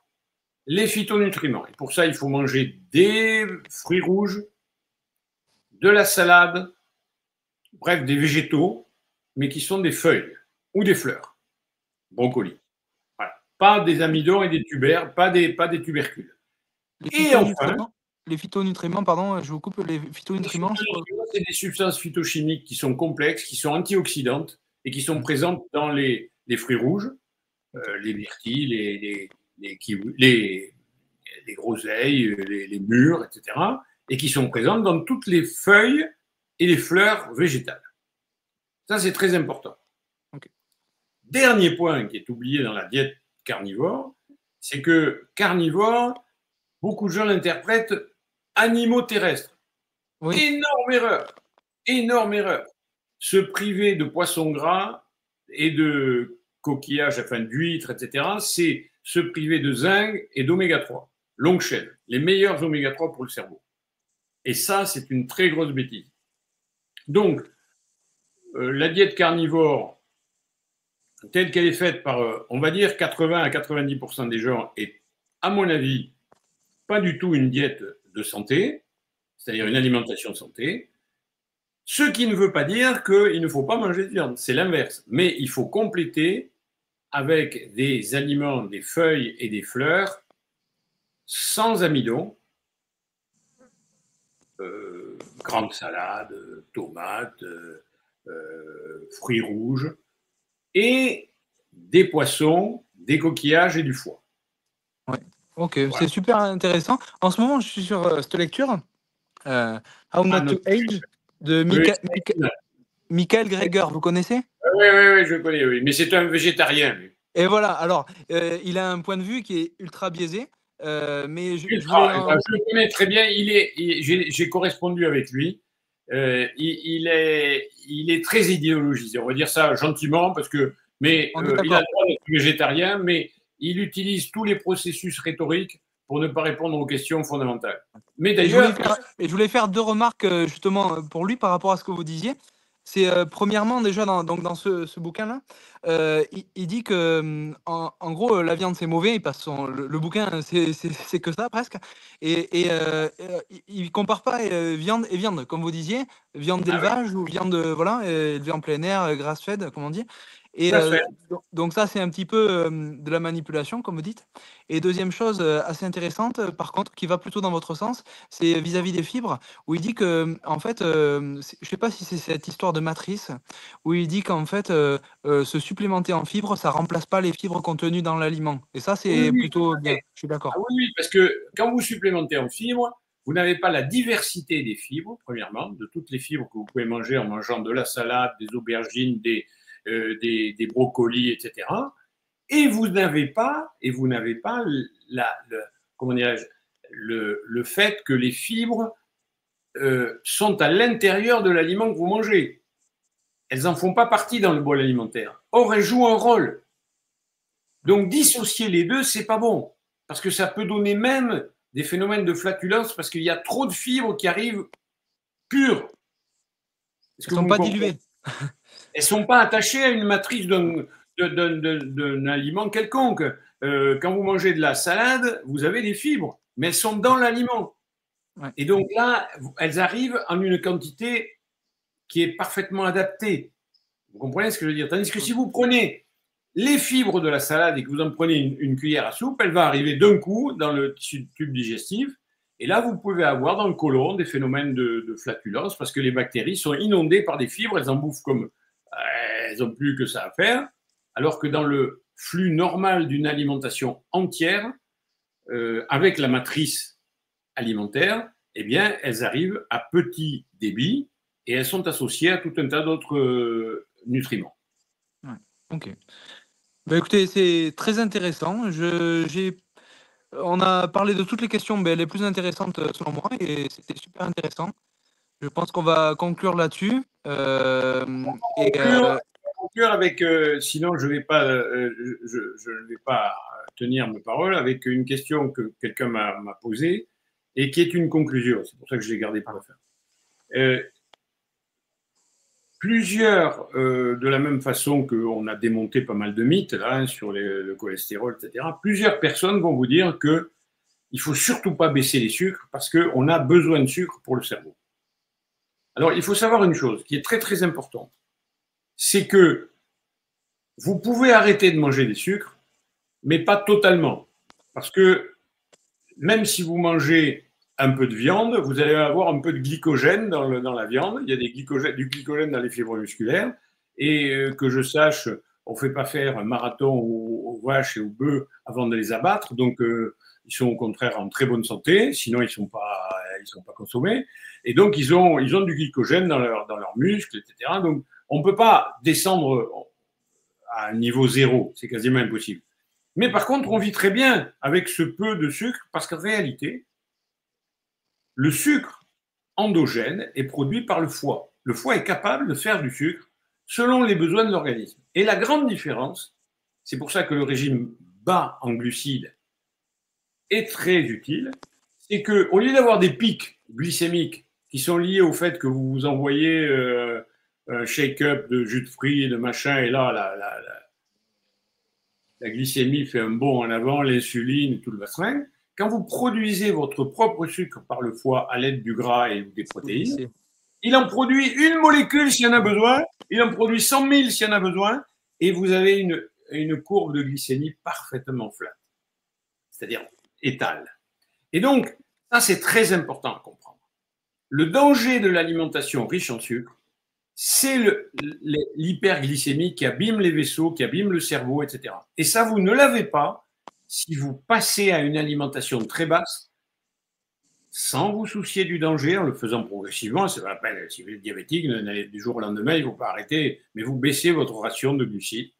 les phytonutriments. Et pour ça, il faut manger des fruits rouges, de la salade, bref, des végétaux, mais qui sont des feuilles ou des fleurs. Brocoli. Voilà. Pas des amidons et des tubères, pas des tubercules.
Les
Et enfin,
phytonutriments, pardon, je vous coupe, les phytonutriments, c'est quoi?
c'est des substances phytochimiques qui sont complexes, qui sont antioxydantes et qui sont présentes dans les fruits rouges, les myrtilles, les groseilles, les mûres, etc., et qui sont présentes dans toutes les feuilles et les fleurs végétales. Ça, c'est très important.
Okay.
Dernier point qui est oublié dans la diète carnivore, c'est que carnivore, beaucoup de gens l'interprètent animaux terrestres. Oui. Énorme erreur. Énorme erreur. Se priver de poissons gras et de coquillages, enfin d'huîtres, etc., c'est se priver de zinc et d'oméga 3, longue chaîne, les meilleurs oméga 3 pour le cerveau. Et ça, c'est une très grosse bêtise. Donc, la diète carnivore, telle qu'elle est faite par, on va dire, 80 à 90% des gens, est, à mon avis, pas du tout une diète de santé, c'est-à-dire une alimentation de santé. Ce qui ne veut pas dire qu'il ne faut pas manger de viande, c'est l'inverse. Mais il faut compléter avec des aliments, des feuilles et des fleurs sans amidon, grande salade, tomates, fruits rouges, et des poissons, des coquillages et du foie.
Ouais. Ok, voilà. C'est super intéressant. En ce moment, je suis sur cette lecture, How Not to Age, de Michael Greger. Vous connaissez?
Oui, je connais, oui. Mais c'est un végétarien, lui.
Et voilà, alors, il a un point de vue qui est ultra biaisé, mais je voulais
Ultra, je le connais très bien, j'ai correspondu avec lui. Il est très idéologisé, on va dire ça gentiment, mais
on est
il a le
d'accord.
droit d'être végétarien, mais il utilise tous les processus rhétoriques pour ne pas répondre aux questions fondamentales. Mais d'ailleurs,
Et je voulais faire 2 remarques, justement, pour lui par rapport à ce que vous disiez. C'est, premièrement déjà dans ce bouquin-là, il dit que, en gros, la viande c'est mauvais parce son le bouquin, c'est que ça presque il compare pas, viande et viande, comme vous disiez, viande
ah oui,
d'élevage ou viande, voilà, élevée en plein air, grass-fed comme on dit et
tout à fait.
donc ça c'est un petit peu, de la manipulation comme vous dites et deuxième chose, assez intéressante, par contre, qui va plutôt dans votre sens, c'est vis-à-vis des fibres, où il dit que, en fait, je sais pas si c'est cette histoire de matrice, où il dit qu'en fait, se supplémenter en fibres, ça remplace pas les fibres contenues dans l'aliment. Et ça,
Oui,
c'est
oui, tout
plutôt
à fait.
bien. Je suis
Ah
d'accord.
oui, oui, parce que quand vous supplémentez en fibres, vous n'avez pas la diversité des fibres, premièrement, de toutes les fibres que vous pouvez manger en mangeant de la salade, des aubergines, des brocolis, etc. Vous n'avez pas comment dirais-je, le fait que les fibres sont à l'intérieur de l'aliment que vous mangez. Elles n'en font pas partie dans le bol alimentaire. Or, elles jouent un rôle. Donc, dissocier les deux, c'est pas bon. Parce que ça peut donner même des phénomènes de flatulence parce qu'il y a trop de fibres qui arrivent pures. Est-ce
Elles
que vous
sont
me
pas
comprenez?
diluées.
Elles ne sont pas attachées à une matrice d'un aliment quelconque. Quand vous mangez de la salade, vous avez des fibres, mais elles sont dans l'aliment.
Ouais.
Et donc là, elles arrivent en une quantité qui est parfaitement adaptée. Vous comprenez ce que je veux dire? Tandis que si vous prenez les fibres de la salade et que vous en prenez une cuillère à soupe, elle va arriver d'un coup dans le tube digestif. Et là, vous pouvez avoir dans le côlon des phénomènes de flatulence parce que les bactéries sont inondées par des fibres, elles en bouffent comme elles n'ont plus que ça à faire. Alors que dans le flux normal d'une alimentation entière, avec la matrice alimentaire, eh bien, elles arrivent à petit débit et elles sont associées à tout un tas d'autres nutriments.
Ouais. Ok. Bah, écoutez, c'est très intéressant. On a parlé de toutes les questions, ben, les plus intéressantes selon moi, et c'était super intéressant. Je pense qu'on va conclure là-dessus.
Conclure, conclure avec, sinon je ne vais pas tenir mes paroles, avec une question que quelqu'un m'a posée et qui est une conclusion. C'est pour ça que je l'ai gardée pour la fin. Euh, de la même façon qu'on a démonté pas mal de mythes là, hein, sur le cholestérol, etc., plusieurs personnes vont vous dire qu'il ne faut surtout pas baisser les sucres parce qu'on a besoin de sucre pour le cerveau. Alors, il faut savoir une chose qui est très, très importante. C'est que vous pouvez arrêter de manger des sucres, mais pas totalement. Parce que même si vous mangez un peu de viande, vous allez avoir un peu de glycogène dans la viande. Il y a du glycogène dans les fibres musculaires. Et que je sache, on ne fait pas faire un marathon aux vaches et aux bœufs avant de les abattre. Donc, ils sont au contraire en très bonne santé. Sinon, ils ne sont pas consommés. Et donc, ils ont du glycogène dans leurs muscles, etc. Donc, on ne peut pas descendre à un niveau zéro. C'est quasiment impossible. Mais par contre, on vit très bien avec ce peu de sucre parce qu'en réalité, le sucre endogène est produit par le foie. Le foie est capable de faire du sucre selon les besoins de l'organisme. Et la grande différence, c'est pour ça que le régime bas en glucides est très utile, c'est qu'au lieu d'avoir des pics glycémiques qui sont liés au fait que vous vous envoyez un shake-up de jus de fruits et de machin, et là, la glycémie fait un bond en avant, l'insuline et tout le vastrin. Quand vous produisez votre propre sucre par le foie à l'aide du gras et des protéines, il en produit une molécule s'il y en a besoin, il en produit 100 000 s'il y en a besoin, et vous avez une courbe de glycémie parfaitement flat, c'est-à-dire étale. Et donc, ça, c'est très important à comprendre. Le danger de l'alimentation riche en sucre, c'est l'hyperglycémie qui abîme les vaisseaux, qui abîme le cerveau, etc. Et ça, vous ne l'avez pas si vous passez à une alimentation très basse, sans vous soucier du danger, en le faisant progressivement. C'est pas la peine, si vous êtes diabétique, du jour au lendemain, il ne faut pas arrêter, mais vous baissez votre ration de glucides.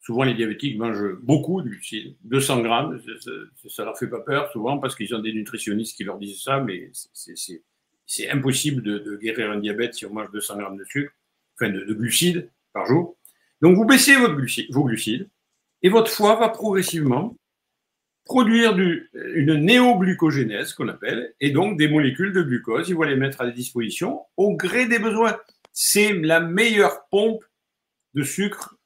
souvent les diabétiques mangent beaucoup de glucides, 200 grammes, ça leur fait pas peur souvent parce qu'ils ont des nutritionnistes qui leur disent ça, mais c'est impossible de guérir un diabète si on mange 200 grammes de sucre, enfin de glucides par jour. Donc vous baissez vos glucides et votre foie va progressivement produire une néoglucogénèse qu'on appelle, et donc des molécules de glucose, il va les mettre à disposition au gré des besoins. C'est la meilleure pompe de sucre,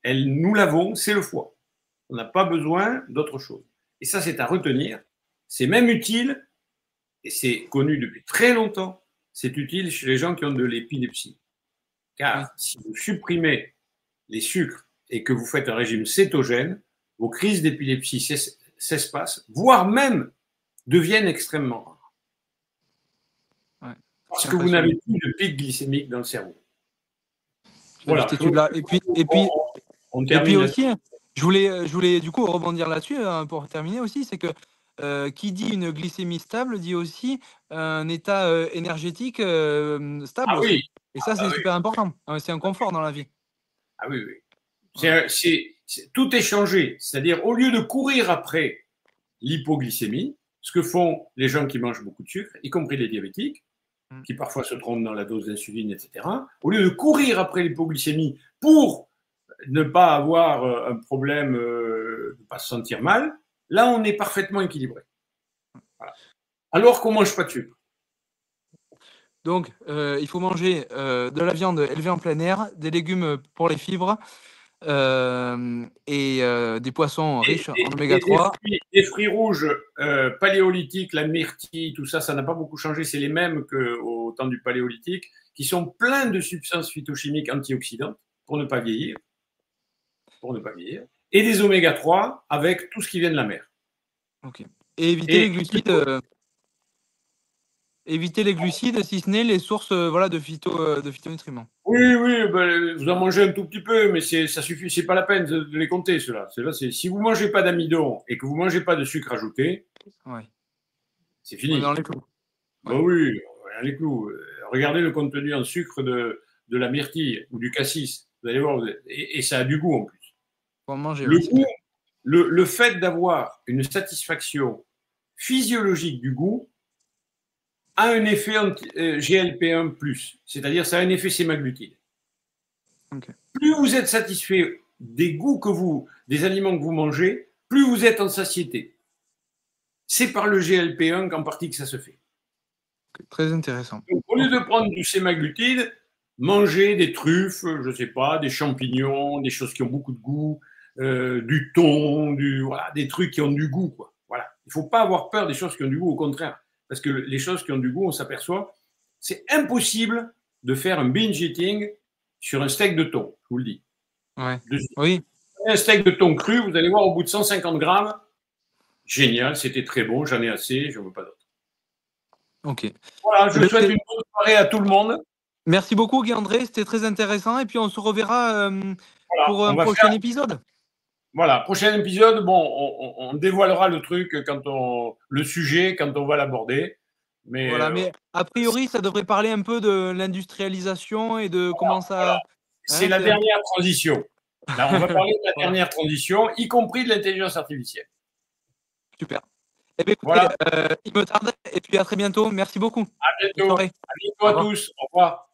nous l'avons, c'est le foie. On n'a pas besoin d'autre chose. Et ça, c'est à retenir. C'est même utile, et c'est connu depuis très longtemps, c'est utile chez les gens qui ont de l'épilepsie. Car si vous supprimez les sucres et que vous faites un régime cétogène, vos crises d'épilepsie s'espacent, voire même deviennent extrêmement rares.
Ouais,
parce que vous n'avez plus de pic glycémique dans le cerveau.
Voilà. Et puis aussi, je voulais du coup rebondir là-dessus pour terminer aussi, c'est que qui dit une glycémie stable dit aussi un état énergétique stable aussi.
Oui.
Et ça, c'est super important. C'est un confort dans la vie.
Ah oui, oui. Tout est changé. C'est-à-dire, au lieu de courir après l'hypoglycémie, ce que font les gens qui mangent beaucoup de sucre, y compris les diabétiques, qui parfois se trompent dans la dose d'insuline, etc., au lieu de courir après l'hypoglycémie pour ne pas avoir un problème, de ne pas se sentir mal, là, on est parfaitement équilibré. Voilà. Alors qu'on ne mange pas de sucre.
Donc, il faut manger de la viande élevée en plein air, des légumes pour les fibres et des poissons riches en oméga 3.
Des fruits rouges paléolithiques, la myrtille, tout ça, ça n'a pas beaucoup changé. C'est les mêmes qu'au temps du paléolithique, qui sont pleins de substances phytochimiques antioxydantes pour ne pas vieillir. Et des oméga 3 avec tout ce qui vient de la mer.
Ok. Et éviter les glucides. Éviter les glucides, si ce n'est les sources de phytonutriments.
Oui, vous en mangez un tout petit peu, mais ça suffit, c'est pas la peine de les compter, ceux-là. Si vous ne mangez pas d'amidon et que vous ne mangez pas de sucre ajouté, c'est fini.
On est dans les clous.
Oui, dans les clous. Regardez le contenu en sucre de la myrtille ou du cassis. Vous allez voir, et ça a du goût en plus.
Pour manger,
le fait d'avoir une satisfaction physiologique du goût a un effet GLP-1+, c'est-à-dire ça a un effet sémaglutide.
Okay.
Plus vous êtes satisfait des goûts des aliments que vous mangez, plus vous êtes en satiété. C'est par le GLP-1 qu'en partie que ça se fait.
Très intéressant.
Donc, au lieu de prendre du sémaglutide, mangez des truffes, je ne sais pas, des champignons, des choses qui ont beaucoup de goût, du thon, des trucs qui ont du goût, quoi. Voilà. Il ne faut pas avoir peur des choses qui ont du goût, au contraire. Parce que les choses qui ont du goût, on s'aperçoit, c'est impossible de faire un binge eating sur un steak de thon, je vous le dis.
Oui.
Un steak de thon cru, vous allez voir, au bout de 150 grammes, génial, c'était très bon, j'en ai assez, je n'en veux pas d'autre.
Ok.
Voilà, je souhaite une bonne soirée à tout le monde.
Merci beaucoup, Guy-André, c'était très intéressant. Et puis, on se reverra pour un prochain épisode.
Voilà, prochain épisode, on dévoilera le truc, le sujet, quand on va l'aborder. Mais
a priori, ça devrait parler un peu de l'industrialisation et de comment ça.
Voilà. C'est la dernière transition. Là, on va parler de la dernière transition, y compris de l'intelligence artificielle.
Super. Eh bien, écoutez, il me tarde. Et puis à très bientôt. Merci beaucoup.
À bientôt. À bientôt à tous. Au revoir.